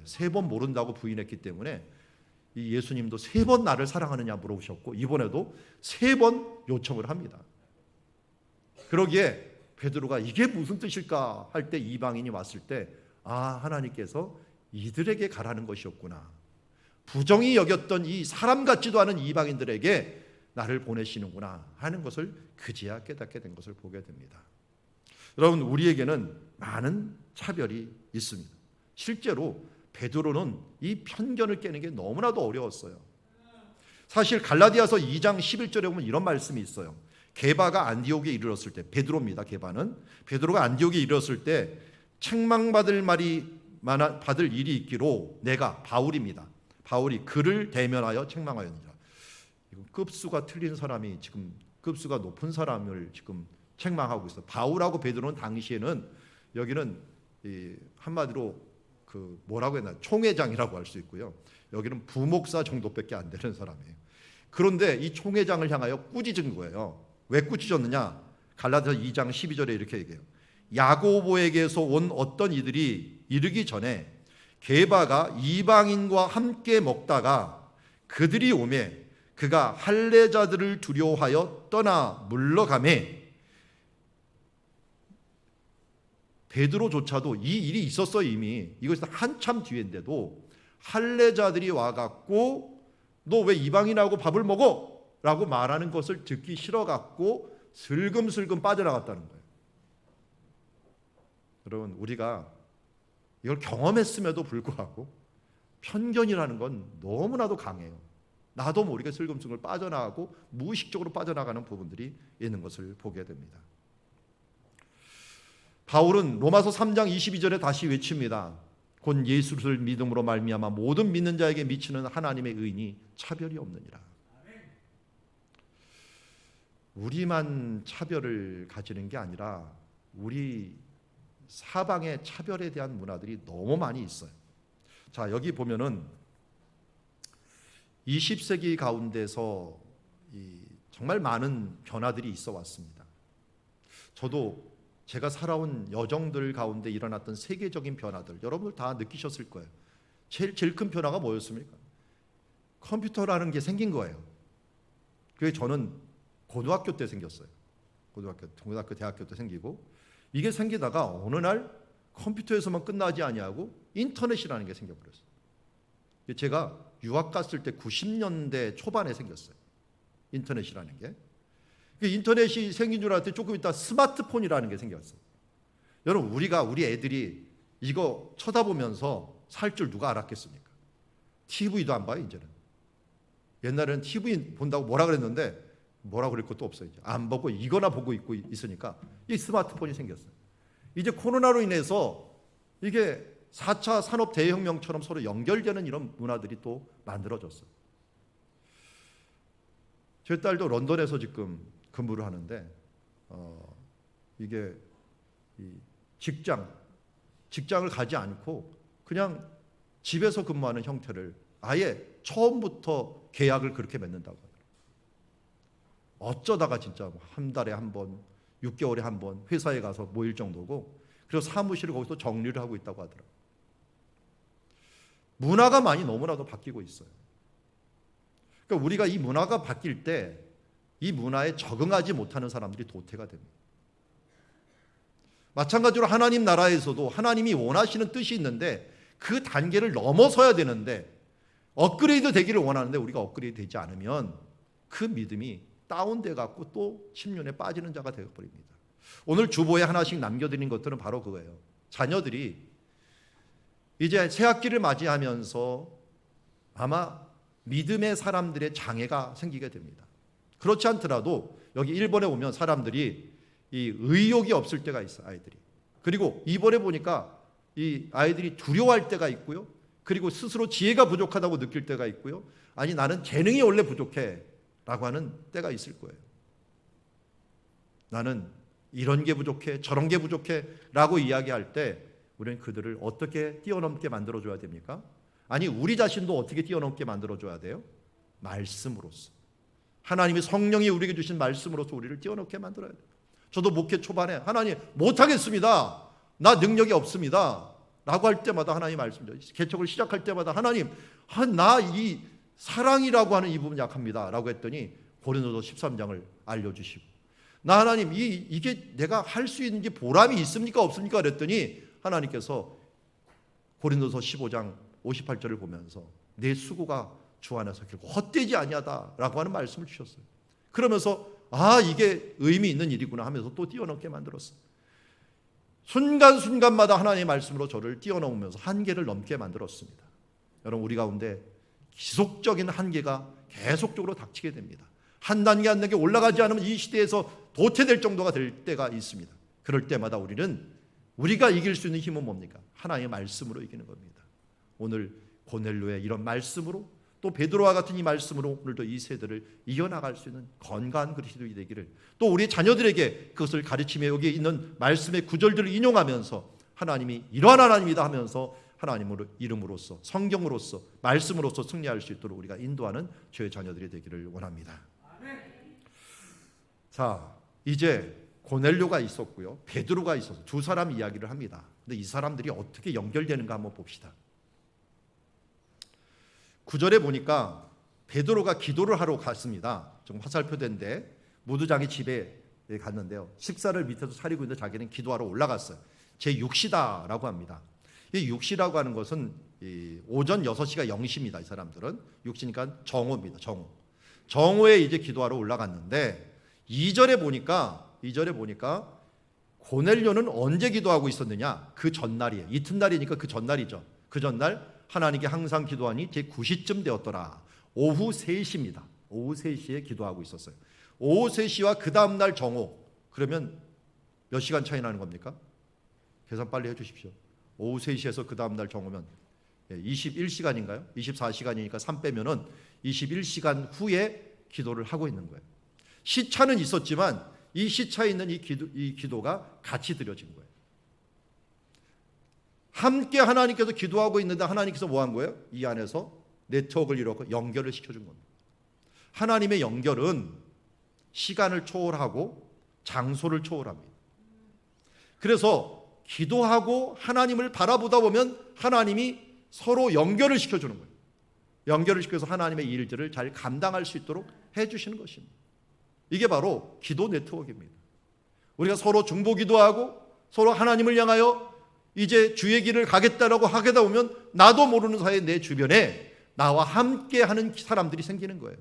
3번 모른다고 부인했기 때문에 이 예수님도 3번 나를 사랑하느냐 물어보셨고 이번에도 3번 요청을 합니다. 그러기에 베드로가 이게 무슨 뜻일까 할 때 이방인이 왔을 때 하나님께서 이들에게 가라는 것이었구나. 부정이 여겼던 이 사람 같지도 않은 이방인들에게 나를 보내시는구나 하는 것을 그제야 깨닫게 된 것을 보게 됩니다. 여러분, 우리에게는 많은 차별이 있습니다. 실제로 베드로는 이 편견을 깨는 게 너무나도 어려웠어요. 사실 갈라디아서 2장 11절에 보면 이런 말씀이 있어요. 게바가 안디옥에 이르렀을 때, 베드로입니다. 게바는 베드로가 안디옥에 이르렀을 때 책망받을 받을 일이 있기로 내가 바울입니다. 바울이 그를 대면하여 책망하였느니라. 급수가 틀린 사람이 지금 급수가 높은 사람을 지금 책망하고 있어요. 바울하고 베드로는 당시에는 여기는 한마디로 그 뭐라고 했나 총회장이라고 할 수 있고요. 여기는 부목사 정도밖에 안 되는 사람이에요. 그런데 이 총회장을 향하여 꾸짖은 거예요. 왜 꾸짖었느냐? 갈라디아서 2장 12절에 이렇게 얘기해요. 야고보에게서 온 어떤 이들이 이르기 전에 게바가 이방인과 함께 먹다가 그들이 오매 그가 할례자들을 두려워하여 떠나 물러가매 베드로조차도 이 일이 있었어 이미. 이것이 한참 뒤인데도 할례자들이 와갖고 너 왜 이방인하고 밥을 먹어? 라고 말하는 것을 듣기 싫어갖고 슬금슬금 빠져나갔다는 거예요. 여러분, 우리가 이걸 경험했음에도 불구하고 편견이라는 건 너무나도 강해요. 나도 모르게 슬금슬금 빠져나가고 무의식적으로 빠져나가는 부분들이 있는 것을 보게 됩니다. 바울은 로마서 3장 22절에 다시 외칩니다. 곧 예수를 믿음으로 말미암아 모든 믿는 자에게 미치는 하나님의 의인이 차별이 없느니라. 우리만 차별을 가지는 게 아니라 우리 사방의 차별에 대한 문화들이 너무 많이 있어요. 자, 여기 보면은 20세기 가운데서 정말 많은 변화들이 있어 왔습니다. 저도 제가 살아온 여정들 가운데 일어났던 세계적인 변화들 여러분들 다 느끼셨을 거예요. 제일 큰 변화가 뭐였습니까? 컴퓨터라는 게 생긴 거예요. 그게 저는 고등학교 때 생겼어요. 고등학교, 대학교 때 생기고 이게 생기다가 어느 날 컴퓨터에서만 끝나지 아니하고 인터넷이라는 게 생겨버렸어요. 제가 유학 갔을 때 90년대 초반에 생겼어요. 인터넷이라는 게. 인터넷이 생긴 줄 알았더니 조금 있다 스마트폰이라는 게 생겼어요. 여러분, 우리 애들이 이거 쳐다보면서 살 줄 누가 알았겠습니까? TV도 안 봐요, 이제는. 옛날에는 TV 본다고 뭐라 그랬는데 뭐라 그럴 것도 없어요. 이제. 안 보고 이거나 보고 있고 있으니까 이 스마트폰이 생겼어요. 이제 코로나로 인해서 이게 4차 산업 대혁명처럼 서로 연결되는 이런 문화들이 또 만들어졌어요. 제 딸도 런던에서 지금 근무를 하는데 이게 직장을 가지 않고 그냥 집에서 근무하는 형태를 아예 처음부터 계약을 그렇게 맺는다고 하더라고요. 어쩌다가 진짜 한 달에 한 번, 6개월에 한 번 회사에 가서 모일 정도고 그리고 사무실을 거기서 정리를 하고 있다고 하더라고요. 문화가 많이 너무나도 바뀌고 있어요. 그러니까 우리가 이 문화가 바뀔 때 이 문화에 적응하지 못하는 사람들이 도태가 됩니다. 마찬가지로 하나님 나라에서도 하나님이 원하시는 뜻이 있는데 그 단계를 넘어서야 되는데 업그레이드 되기를 원하는데 우리가 업그레이드 되지 않으면 그 믿음이 다운돼 갖고 또 침륜에 빠지는 자가 되어버립니다. 오늘 주보에 하나씩 남겨드린 것들은 바로 그거예요. 자녀들이 이제 새학기를 맞이하면서 아마 믿음의 사람들의 장애가 생기게 됩니다. 그렇지 않더라도 여기 1번에 오면 사람들이 이 의욕이 없을 때가 있어요, 아이들이. 그리고 2번에 보니까 이 아이들이 두려워할 때가 있고요. 그리고 스스로 지혜가 부족하다고 느낄 때가 있고요. 아니 나는 재능이 원래 부족해 라고 하는 때가 있을 거예요. 나는 이런 게 부족해 저런 게 부족해 라고 이야기할 때 우리는 그들을 어떻게 뛰어넘게 만들어줘야 됩니까? 아니 우리 자신도 어떻게 뛰어넘게 만들어줘야 돼요? 말씀으로써. 하나님의 성령이 우리에게 주신 말씀으로써 우리를 뛰어넘게 만들어야 돼요. 저도 목회 초반에 하나님 못하겠습니다. 나 능력이 없습니다. 라고 할 때마다 하나님 말씀이죠. 개척을 시작할 때마다 하나님 나 이 사랑이라고 하는 이 부분 약합니다. 라고 했더니 고린도서 13장을 알려주시고 나 하나님 이게 내가 할 수 있는 게 보람이 있습니까 없습니까 그랬더니 하나님께서 고린도서 15장 58절을 보면서 내 수고가 주 안에서 결국 헛되지 아니하다라고 하는 말씀을 주셨어요. 그러면서 이게 의미 있는 일이구나 하면서 또 뛰어넘게 만들었어요. 순간순간마다 하나님의 말씀으로 저를 뛰어넘으면서 한계를 넘게 만들었습니다. 여러분 우리 가운데 지속적인 한계가 계속적으로 닥치게 됩니다. 한 단계 한 단계 올라가지 않으면 이 시대에서 도태될 정도가 될 때가 있습니다. 그럴 때마다 우리가 이길 수 있는 힘은 뭡니까? 하나님의 말씀으로 이기는 겁니다. 오늘 고넬료의 이런 말씀으로 또 베드로와 같은 이 말씀으로 오늘도 이 세대를 이겨나갈 수 있는 건강한 그리스도인이 되기를 또 우리 자녀들에게 그것을 가르치며 여기에 있는 말씀의 구절들을 인용하면서 하나님이 이러한 하나님이다 하면서 하나님으로 이름으로써 성경으로써 말씀으로써 승리할 수 있도록 우리가 인도하는 주의 자녀들이 되기를 원합니다. 자, 이제 고넬료가 있었고요. 베드로가 있어서 두 사람 이야기를 합니다. 근데 이 사람들이 어떻게 연결되는가 한번 봅시다. 9절에 보니까 베드로가 기도를 하러 갔습니다. 좀 화살표대인데 무두장의 집에 갔는데요. 식사를 밑에서 차리고 있는데 자기는 기도하러 올라갔어요. 제6시다라고 합니다. 이 6시라고 하는 것은 이 오전 6시가 0시입니다. 이 사람들은 6시니까 정오입니다. 정오에 이제 기도하러 올라갔는데 2절에 보니까 고넬료는 언제 기도하고 있었느냐? 그 전날이에요. 이튿날이니까 그 전날이죠. 그 전날 하나님께 항상 기도하니 제 9시쯤 되었더라. 오후 3시입니다. 오후 3시에 기도하고 있었어요. 오후 3시와 그 다음날 정오. 그러면 몇 시간 차이 나는 겁니까? 계산 빨리 해주십시오. 오후 3시에서 그 다음날 정오면 21시간인가요? 24시간이니까 3 빼면은 21시간 후에 기도를 하고 있는 거예요. 시차는 있었지만 이 시차에 있는 이 기도가 같이 드려진 거예요. 함께 하나님께서 기도하고 있는데 하나님께서 뭐 한 거예요? 이 안에서 네트워크를 이루고 연결을 시켜준 겁니다. 하나님의 연결은 시간을 초월하고 장소를 초월합니다. 그래서 기도하고 하나님을 바라보다 보면 하나님이 서로 연결을 시켜주는 거예요. 연결을 시켜서 하나님의 일들을 잘 감당할 수 있도록 해주시는 것입니다. 이게 바로 기도 네트워크입니다. 우리가 서로 중보 기도하고 서로 하나님을 향하여 이제 주의 길을 가겠다라고 하게다 보면 나도 모르는 사이에 내 주변에 나와 함께하는 사람들이 생기는 거예요.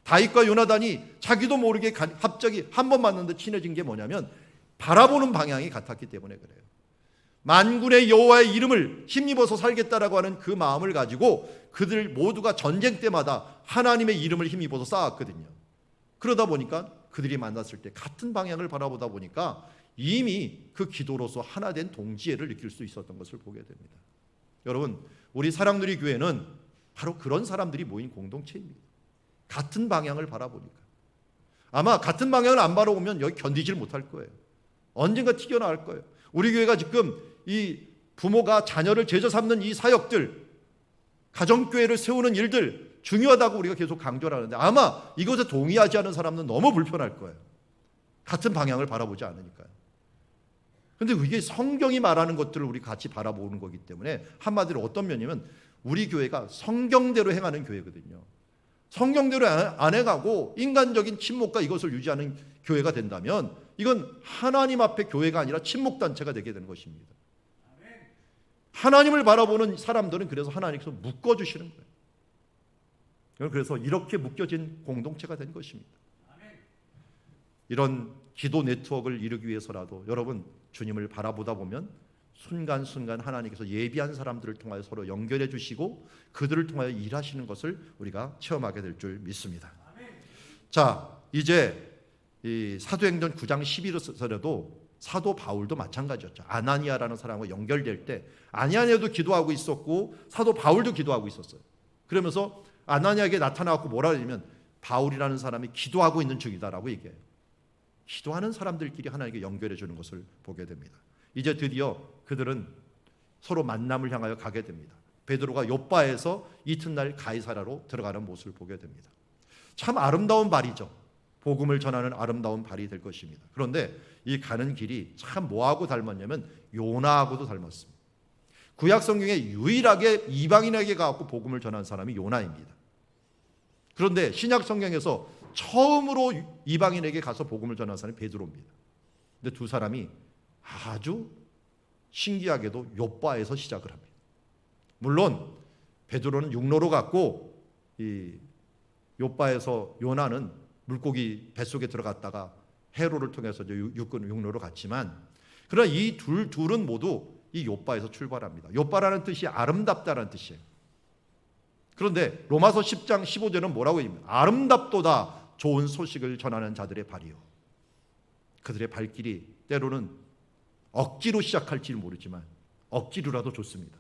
다윗과 요나단이 자기도 모르게 갑자기 한 번 만났는데 친해진 게 뭐냐면 바라보는 방향이 같았기 때문에 그래요. 만군의 여호와의 이름을 힘입어서 살겠다라고 하는 그 마음을 가지고 그들 모두가 전쟁 때마다 하나님의 이름을 힘입어서 싸웠거든요. 그러다 보니까 그들이 만났을 때 같은 방향을 바라보다 보니까 이미 그 기도로서 하나 된 동지애를 느낄 수 있었던 것을 보게 됩니다. 여러분, 우리 사랑누리 교회는 바로 그런 사람들이 모인 공동체입니다. 같은 방향을 바라보니까. 아마 같은 방향을 안 바라보면 여기 견디질 못할 거예요. 언젠가 튀겨나갈 거예요. 우리 교회가 지금 이 부모가 자녀를 제자 삼는 이 사역들, 가정교회를 세우는 일들 중요하다고 우리가 계속 강조를 하는데 아마 이것에 동의하지 않은 사람은 너무 불편할 거예요. 같은 방향을 바라보지 않으니까요. 그런데 이게 성경이 말하는 것들을 우리 같이 바라보는 거기 때문에 한마디로 어떤 면이면 우리 교회가 성경대로 행하는 교회거든요. 성경대로 안 해가고 인간적인 침묵과 이것을 유지하는 교회가 된다면 이건 하나님 앞에 교회가 아니라 침묵단체가 되게 되는 것입니다. 하나님을 바라보는 사람들은 그래서 하나님께서 묶어주시는 거예요. 그래서 이렇게 묶여진 공동체가 된 것입니다. 이런 기도 네트워크를 이루기 위해서라도 여러분 주님을 바라보다 보면 순간순간 하나님께서 예비한 사람들을 통하여 서로 연결해 주시고 그들을 통하여 일하시는 것을 우리가 체험하게 될 줄 믿습니다. 자, 이제 이 사도행전 9장 11절에도 사도 바울도 마찬가지였죠. 아나니아라는 사람과 연결될 때 아나니아도 기도하고 있었고 사도 바울도 기도하고 있었어요. 그러면서 아나니아에게 나타나고 뭐라 하냐면 바울이라는 사람이 기도하고 있는 중이다라고 얘기해요. 기도하는 사람들끼리 하나님께 연결해 주는 것을 보게 됩니다. 이제 드디어 그들은 서로 만남을 향하여 가게 됩니다. 베드로가 욥바에서 이튿날 가이사랴로 들어가는 모습을 보게 됩니다. 참 아름다운 발이죠. 복음을 전하는 아름다운 발이 될 것입니다. 그런데 이 가는 길이 참 뭐하고 닮았냐면 요나하고도 닮았습니다. 구약 성경에 유일하게 이방인에게 가고 복음을 전한 사람이 요나입니다. 그런데 신약 성경에서 처음으로 이방인에게 가서 복음을 전한 사람이 베드로입니다. 근데 두 사람이 아주 신기하게도 욥바에서 시작을 합니다. 물론 베드로는 육로로 갔고 이 욥바에서 요나는 물고기 뱃속에 들어갔다가 해로를 통해서 육로로 갔지만 그러나 이 둘은 모두 이 욥바에서 출발합니다. 욥바라는 뜻이 아름답다라는 뜻이에요. 그런데 로마서 10장 15절은 뭐라고 얘기합니까? 아름답도다 좋은 소식을 전하는 자들의 발이요. 그들의 발길이 때로는 억지로 시작할지 모르지만 억지로라도 좋습니다.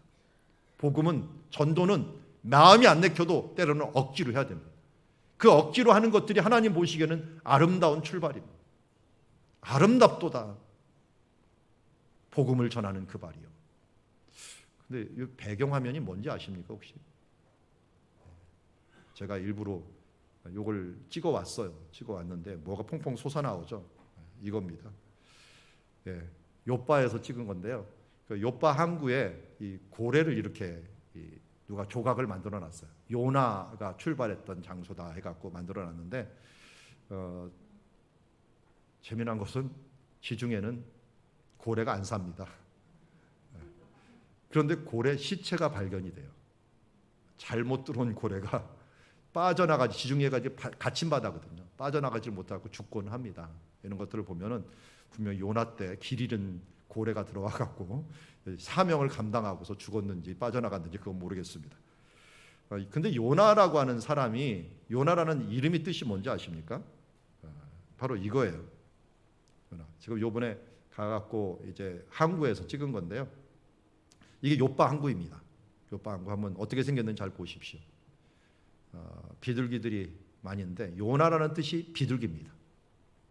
복음은 전도는 마음이 안 내켜도 때로는 억지로 해야 됩니다. 그 억지로 하는 것들이 하나님 보시기에는 아름다운 출발입니다. 아름답도다 복음을 전하는 그 발이요. 근데 이 배경화면이 뭔지 아십니까 혹시? 제가 일부러 이걸 찍어왔어요. 찍어왔는데 뭐가 퐁퐁 솟아나오죠. 이겁니다. 예, 욥바에서 찍은 건데요. 그 욥바 항구에 이 고래를 이렇게 누가 조각을 만들어놨어요. 요나가 출발했던 장소다 해갖고 만들어놨는데 재미난 것은 지중해는 고래가 안 삽니다. 그런데 고래 시체가 발견이 돼요. 잘못 들어온 고래가 빠져나가지, 지중해가 이제 갇힌 바다거든요. 빠져나가지 못하고 죽곤 합니다. 이런 것들을 보면은 분명 요나 때 길 잃은 고래가 들어와 갖고 사명을 감당하고서 죽었는지 빠져나갔는지 그건 모르겠습니다. 근데 요나라고 하는 사람이, 요나라는 이름이 뜻이 뭔지 아십니까? 바로 이거예요. 요나. 지금 요번에 가갖고 이제 항구에서 찍은 건데요. 이게 요빠 항구입니다. 요빠 항구 한번 어떻게 생겼는지 잘 보십시오. 비둘기들이 많이 있는데 요나라는 뜻이 비둘기입니다.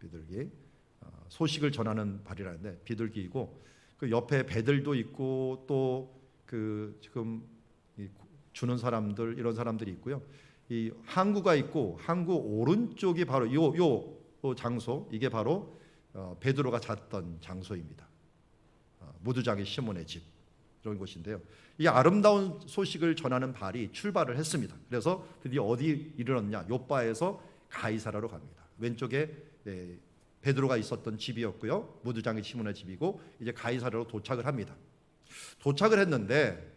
비둘기. 소식을 전하는 발이라는데 비둘기이고, 그 옆에 배들도 있고 또 그 지금 주는 사람들, 이런 사람들이 있고요. 이 항구가 있고, 항구 오른쪽이 바로 요 장소, 이게 바로 베드로가 잤던 장소입니다. 무두장의 시몬의 집, 이런 곳인데요. 이 아름다운 소식을 전하는 발이 출발을 했습니다. 그래서 드디어 어디 이르렀냐? 요빠에서 가이사라로 갑니다. 왼쪽에 베드로가 있었던 집이었고요. 무두장의 시몬의 집이고, 이제 가이사라로 도착을 합니다. 도착을 했는데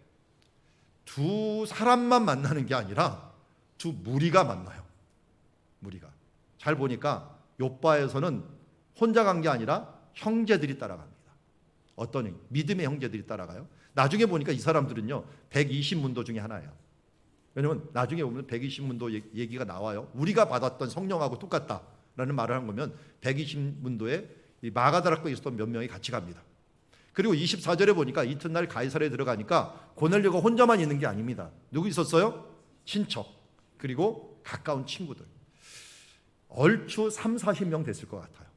두 사람만 만나는 게 아니라 두 무리가 만나요. 무리가. 잘 보니까 요빠에서는 혼자 간 게 아니라 형제들이 따라갑니다. 어떤 믿음의 형제들이 따라가요. 나중에 보니까 이 사람들은요 120문도 중에 하나예요. 왜냐하면 나중에 보면 120문도 얘기가 나와요. 우리가 받았던 성령하고 똑같다라는 말을 한 거면 120문도에 마가다락방에 있었던 몇 명이 같이 갑니다. 그리고 24절에 보니까 이튿날 가이사랴에 들어가니까 고넬료가 혼자만 있는 게 아닙니다. 누구 있었어요? 친척, 그리고 가까운 친구들. 얼추 3, 40명 됐을 것 같아요.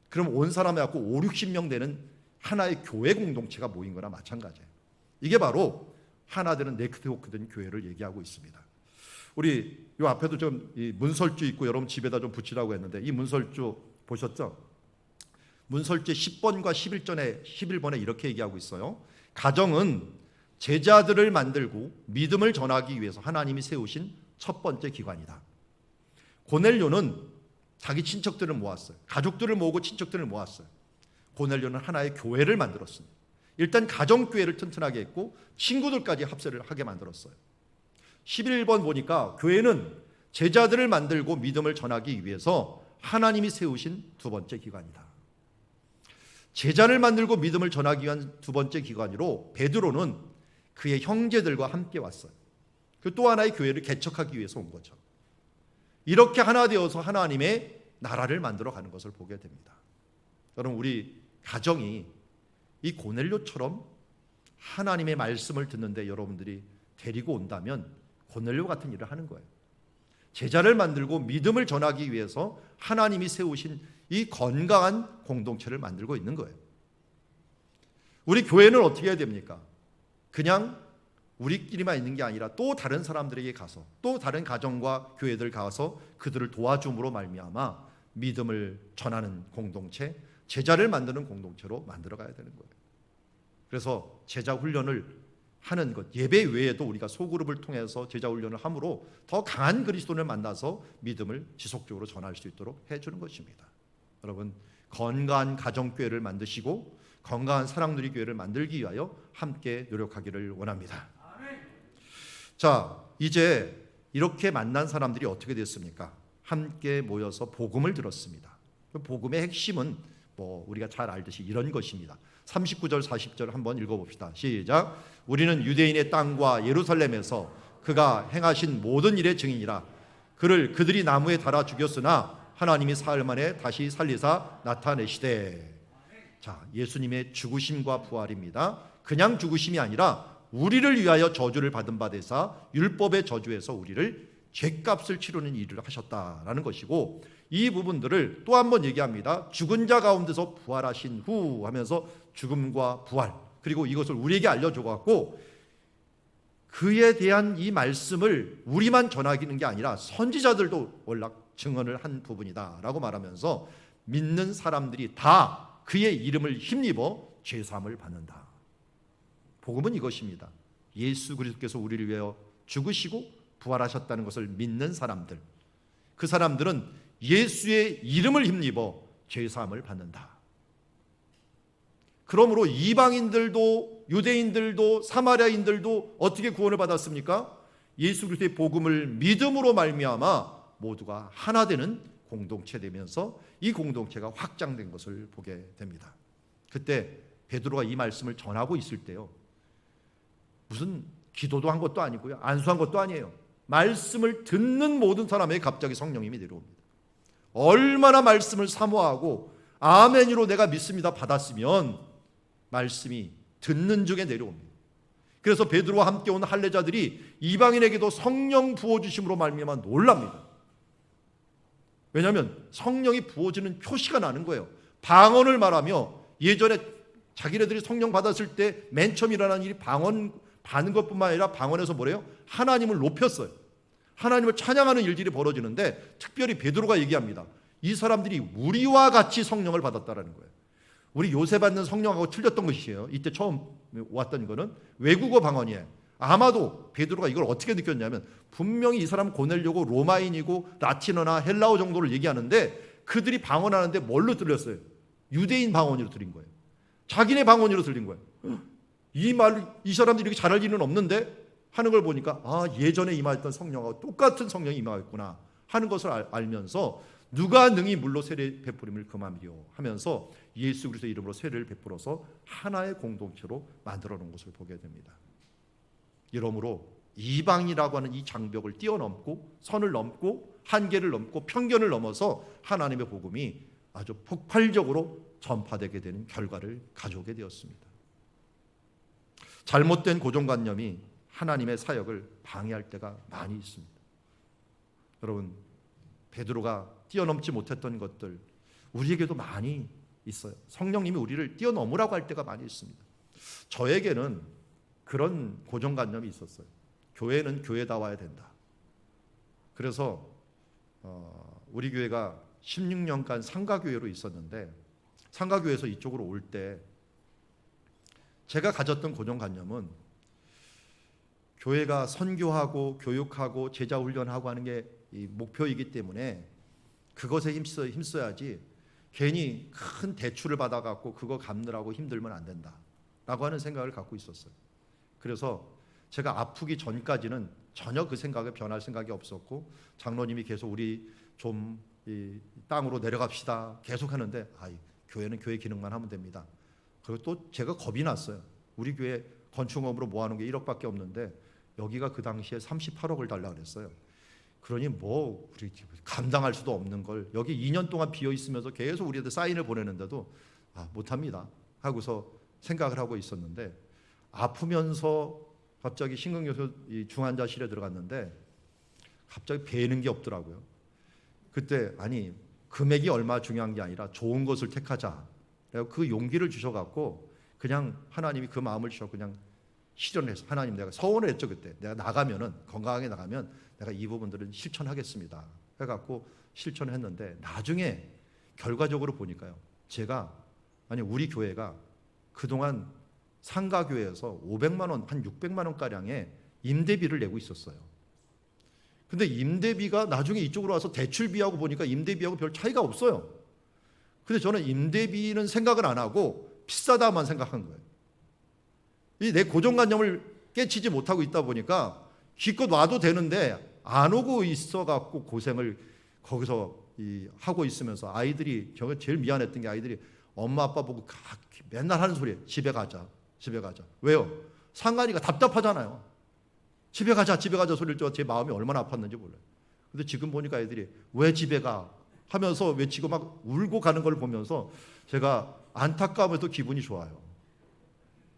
그럼 온 사람이 갖고 5, 60명 되는 하나의 교회 공동체가 모인 거나 마찬가지예요. 이게 바로 하나 되는 네트워크 된 교회를 얘기하고 있습니다. 우리 요 앞에도 좀 이 문설주 있고 여러분 집에다 좀 붙이라고 했는데, 이 문설주 보셨죠? 문설주의 10번과 11번에 이렇게 얘기하고 있어요. 가정은 제자들을 만들고 믿음을 전하기 위해서 하나님이 세우신 첫 번째 기관이다. 고넬료는 자기 친척들을 모았어요. 가족들을 모으고 친척들을 모았어요. 고넬료는 하나의 교회를 만들었습니다. 일단 가정교회를 튼튼하게 했고 친구들까지 합세를 하게 만들었어요. 11번 보니까 교회는 제자들을 만들고 믿음을 전하기 위해서 하나님이 세우신 두 번째 기관이다. 제자를 만들고 믿음을 전하기 위한 두 번째 기관으로 베드로는 그의 형제들과 함께 왔어요. 그 또 하나의 교회를 개척하기 위해서 온 거죠. 이렇게 하나 되어서 하나님의 나라를 만들어 가는 것을 보게 됩니다. 여러분, 우리 가정이 이 고넬료처럼 하나님의 말씀을 듣는데 여러분들이 데리고 온다면 고넬료 같은 일을 하는 거예요. 제자를 만들고 믿음을 전하기 위해서 하나님이 세우신 이 건강한 공동체를 만들고 있는 거예요. 우리 교회는 어떻게 해야 됩니까? 그냥 우리끼리만 있는 게 아니라 또 다른 사람들에게 가서, 또 다른 가정과 교회들 가서 그들을 도와줌으로 말미암아 믿음을 전하는 공동체, 제자를 만드는 공동체로 만들어 가야 되는 거예요. 그래서 제자 훈련을 하는 것, 예배 외에도 우리가 소그룹을 통해서 제자 훈련을 함으로 더 강한 그리스도인을 만나서 믿음을 지속적으로 전할 수 있도록 해주는 것입니다. 여러분, 건강한 가정교회를 만드시고 건강한 사랑누리 교회를 만들기 위하여 함께 노력하기를 원합니다. 자, 이제 이렇게 만난 사람들이 어떻게 됐습니까? 함께 모여서 복음을 들었습니다. 복음의 핵심은 우리가 잘 알듯이 이런 것입니다. 39절 40절 한번 읽어봅시다. 시작. 우리는 유대인의 땅과 예루살렘에서 그가 행하신 모든 일의 증인이라. 그들이 나무에 달아 죽였으나 하나님이 사흘 만에 다시 살리사 나타내시되. 자, 예수님의 죽으심과 부활입니다. 그냥 죽으심이 아니라 우리를 위하여 저주를 받은 바 되사 율법의 저주에서 우리를 죄값을 치르는 일을 하셨다라는 것이고, 이 부분들을 또 한 번 얘기합니다. 죽은 자 가운데서 부활하신 후 하면서 죽음과 부활, 그리고 이것을 우리에게 알려줘갖고 그에 대한 이 말씀을 우리만 전하기는 게 아니라 선지자들도 월락 증언을 한 부분이다라고 말하면서 믿는 사람들이 다 그의 이름을 힘입어 죄사함을 받는다. 복음은 이것입니다. 예수 그리스도께서 우리를 위하여 죽으시고 부활하셨다는 것을 믿는 사람들, 그 사람들은 예수의 이름을 힘입어 죄사함을 받는다. 그러므로 이방인들도 유대인들도 사마리아인들도 어떻게 구원을 받았습니까? 예수 그리스도의 복음을 믿음으로 말미암아 모두가 하나 되는 공동체 되면서 이 공동체가 확장된 것을 보게 됩니다. 그때 베드로가 이 말씀을 전하고 있을 때요, 무슨 기도도 한 것도 아니고요, 안수한 것도 아니에요. 말씀을 듣는 모든 사람에게 갑자기 성령님이 내려옵니다. 얼마나 말씀을 사모하고 아멘으로 내가 믿습니다 받았으면 말씀이 듣는 중에 내려옵니다. 그래서 베드로와 함께 온 할례자들이 이방인에게도 성령 부어주심으로 말미암아 놀랍니다. 왜냐하면 성령이 부어지는 표시가 나는 거예요. 방언을 말하며, 예전에 자기네들이 성령 받았을 때 맨 처음 일어난 일이 방언 받는 것뿐만 아니라 방언에서 뭐래요? 하나님을 높였어요. 하나님을 찬양하는 일들이 벌어지는데, 특별히 베드로가 얘기합니다. 이 사람들이 우리와 같이 성령을 받았다라는 거예요. 우리 요새 받는 성령하고 틀렸던 것이에요. 이때 처음 왔던 거는 외국어 방언이에요. 아마도 베드로가 이걸 어떻게 느꼈냐면, 분명히 이 사람 고넬료고 로마인이고 라틴어나 헬라어 정도를 얘기하는데 그들이 방언하는데 뭘로 들렸어요? 유대인 방언으로 들린 거예요. 자기네 방언으로 들린 거예요. 이 사람들이 이렇게 잘할 일은 없는데 하는 걸 보니까, 아, 예전에 임하였던 성령하고 똑같은 성령이 임하였구나 하는 것을 알면서, 누가 능히 물로 세례 베푸림을 금하리요 하면서 예수 그리스도 이름으로 세례를 베풀어서 하나의 공동체로 만들어 놓은 것을 보게 됩니다. 이러므로 이방이라고 하는 이 장벽을 뛰어넘고, 선을 넘고, 한계를 넘고, 편견을 넘어서 하나님의 복음이 아주 폭발적으로 전파되게 되는 결과를 가져오게 되었습니다. 잘못된 고정관념이 하나님의 사역을 방해할 때가 많이 있습니다. 여러분, 베드로가 뛰어넘지 못했던 것들 우리에게도 많이 있어요. 성령님이 우리를 뛰어넘으라고 할 때가 많이 있습니다. 저에게는 그런 고정관념이 있었어요. 교회는 교회다워야 된다. 그래서 우리 교회가 16년간 상가교회로 있었는데, 상가교회에서 이쪽으로 올 때 제가 가졌던 고정관념은, 교회가 선교하고 교육하고 제자훈련하고 하는 게 이 목표이기 때문에 그것에 힘써야지 괜히 큰 대출을 받아갖고 그거 갚느라고 힘들면 안 된다라고 하는 생각을 갖고 있었어요. 그래서 제가 아프기 전까지는 전혀 그 생각에 변할 생각이 없었고, 장로님이 계속 우리 좀 이 땅으로 내려갑시다 계속 하는데, 교회는 교회 기능만 하면 됩니다. 그리고 또 제가 겁이 났어요. 우리 교회 건축업으로 모아놓은 게 1억밖에 없는데 여기가 그 당시에 38억을 달라 그랬어요. 그러니 뭐 우리 감당할 수도 없는 걸 여기 2년 동안 비어 있으면서 계속 우리한테 사인을 보내는데도 못합니다 하고서 생각을 하고 있었는데, 아프면서 갑자기 심근경색 중환자실에 들어갔는데 갑자기 배는 게 없더라고요. 그때 금액이 얼마 중요한 게 아니라 좋은 것을 택하자. 그 용기를 주셔갖고 그냥 하나님이 그 마음을 주셔서 그냥 실현해서, 하나님, 내가 서원을 했죠. 그때 내가 나가면은, 건강하게 나가면 내가 이 부분들은 실천하겠습니다 해갖고 실천했는데, 나중에 결과적으로 보니까요, 우리 교회가 그동안 상가교회에서 500만 원, 한 600만 원 가량의 임대비를 내고 있었어요. 근데 임대비가 나중에 이쪽으로 와서 대출비하고 보니까 임대비하고 별 차이가 없어요. 근데 저는 임대비는 생각을 안 하고 비싸다만 생각한 거예요. 내 고정관념을 깨치지 못하고 있다 보니까 기껏 와도 되는데 안 오고 있어갖고 고생을 거기서 하고 있으면서, 아이들이, 제가 제일 미안했던 게, 아이들이 엄마 아빠 보고 맨날 하는 소리예요. 집에 가자. 왜요? 상관이가 답답하잖아요. 집에 가자 소리를 줘. 제 마음이 얼마나 아팠는지 몰라요. 근데 지금 보니까 애들이 왜 집에 가 하면서 외치고 막 울고 가는 걸 보면서 제가 안타까우면서 기분이 좋아요.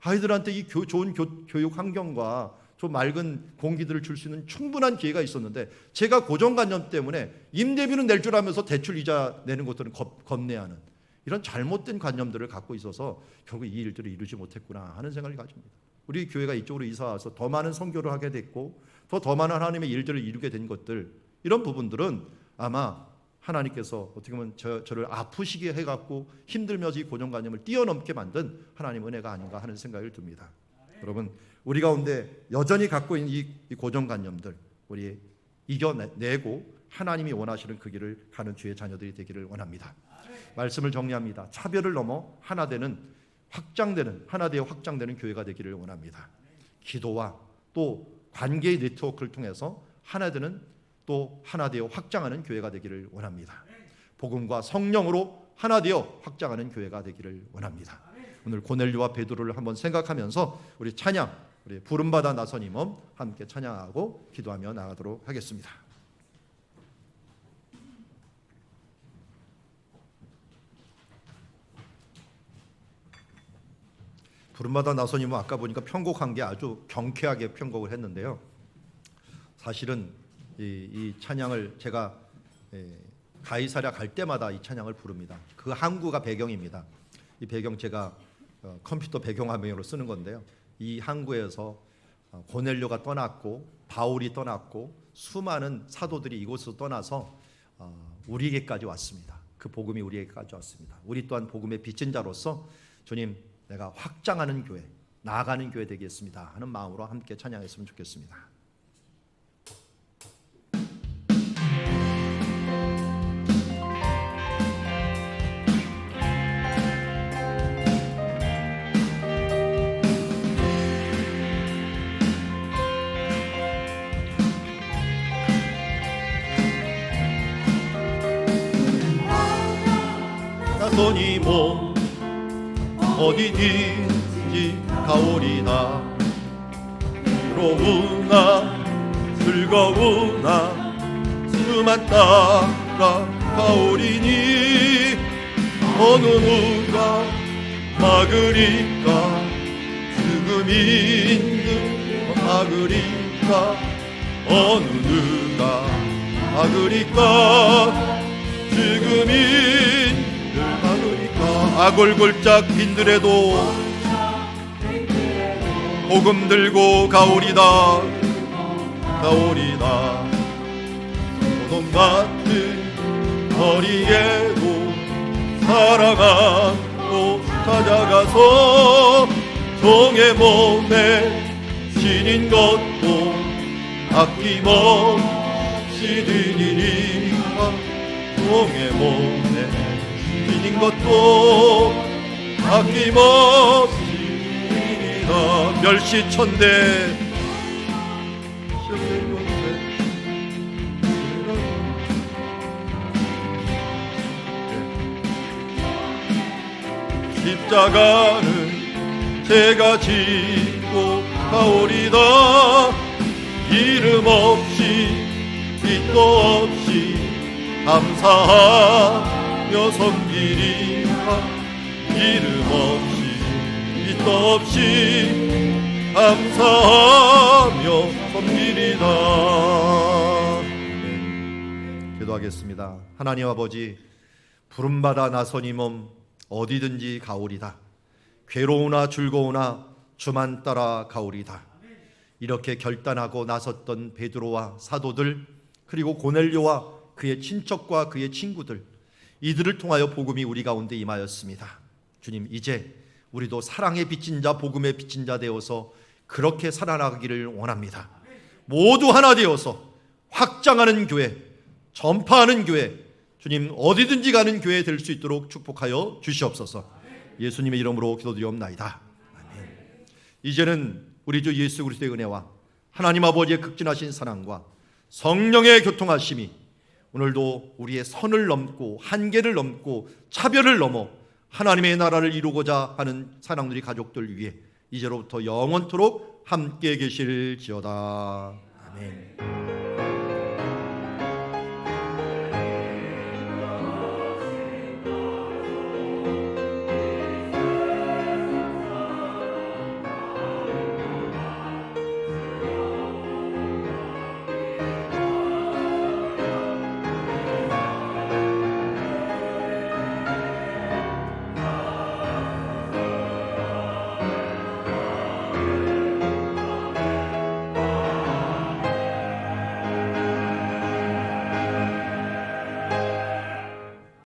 아이들한테 이 좋은 교육 환경과 좀 맑은 공기들을 줄 수 있는 충분한 기회가 있었는데, 제가 고정관념 때문에 임대비는 낼 줄 알면서 대출 이자 내는 것들은 겁내하는 이런 잘못된 관념들을 갖고 있어서 결국 이 일들을 이루지 못했구나 하는 생각을 가집니다. 우리 교회가 이쪽으로 이사 와서 더 많은 선교를 하게 됐고, 더 많은 하나님의 일들을 이루게 된 것들, 이런 부분들은 아마 하나님께서 어떻게 보면 저를 아프시게 해갖고 힘들면서 이 고정관념을 뛰어넘게 만든 하나님의 은혜가 아닌가 하는 생각을 듭니다. 여러분, 우리 가운데 여전히 갖고 있는 이 고정관념들 우리 이겨내고 하나님이 원하시는 그 길을 가는 주의 자녀들이 되기를 원합니다. 말씀을 정리합니다. 차별을 넘어 하나 되는 확장되는, 하나 되어 확장되는 교회가 되기를 원합니다. 기도와 또 관계의 네트워크를 통해서 하나 되는, 또 하나 되어 확장하는 교회가 되기를 원합니다. 복음과 성령으로 하나 되어 확장하는 교회가 되기를 원합니다. 오늘 고넬료와 베드로를 한번 생각하면서 우리 찬양, 우리 부름받아 나선 임엄 함께 찬양하고 기도하며 나가도록 하겠습니다. 부름받아 나선 임엄 아까 보니까 편곡한 게 아주 경쾌하게 편곡을 했는데요. 사실은 이 찬양을 제가 가이사랴 갈 때마다 이 찬양을 부릅니다. 그 항구가 배경입니다. 이 배경 제가 컴퓨터 배경화면으로 쓰는 건데요. 이 항구에서 고넬료가 떠났고 바울이 떠났고 수많은 사도들이 이곳에서 떠나서 우리에게까지 왔습니다. 그 복음이 우리에게까지 왔습니다. 우리 또한 복음의 빚진 자로서 주님, 내가 확장하는 교회, 나아가는 교회 되겠습니다 하는 마음으로 함께 찬양했으면 좋겠습니다. 나선이 몸 어디든지 가오리나, 괴로우나 즐거우나 주만 따라 가오리니, 어느 누가 막으리까, 지금 있는 막으리까, 어느 누가 막으리까, 지금 있는 막으리까. 아골골짝 빈들에도 복음 들고 가오리다, 가오리다. 소돔 같은 거리에도 사랑하고 찾아가서 종의 몸에 신인 것도 아낌없이 드리리라. 종의 몸에 신인 것도 아낌없이 드리리라. 멸시천대 십자가는 제가 지고 가오리다. 이름 없이 빛도 없이 감사하며 섬기리라. 이름 없이 빛도 없이 감사하며 섬기리라. 기도하겠습니다. 하나님 아버지, 부름받아 나선 이 몸 어디든지 가오리다. 괴로우나 즐거우나 주만 따라 가오리다. 이렇게 결단하고 나섰던 베드로와 사도들, 그리고 고넬료와 그의 친척과 그의 친구들, 이들을 통하여 복음이 우리 가운데 임하였습니다. 주님, 이제 우리도 사랑의 빚진 자, 복음의 빚진 자 되어서 그렇게 살아나가기를 원합니다. 모두 하나 되어서 확장하는 교회, 전파하는 교회, 주님 어디든지 가는 교회 될 수 있도록 축복하여 주시옵소서. 예수님의 이름으로 기도드리옵나이다. 아멘. 이제는 우리 주 예수 그리스도의 은혜와 하나님 아버지의 극진하신 사랑과 성령의 교통하심이 오늘도 우리의 선을 넘고 한계를 넘고 차별을 넘어 하나님의 나라를 이루고자 하는 사랑들이 가족들 위해 이제로부터 영원토록 함께 계실지어다. 아멘.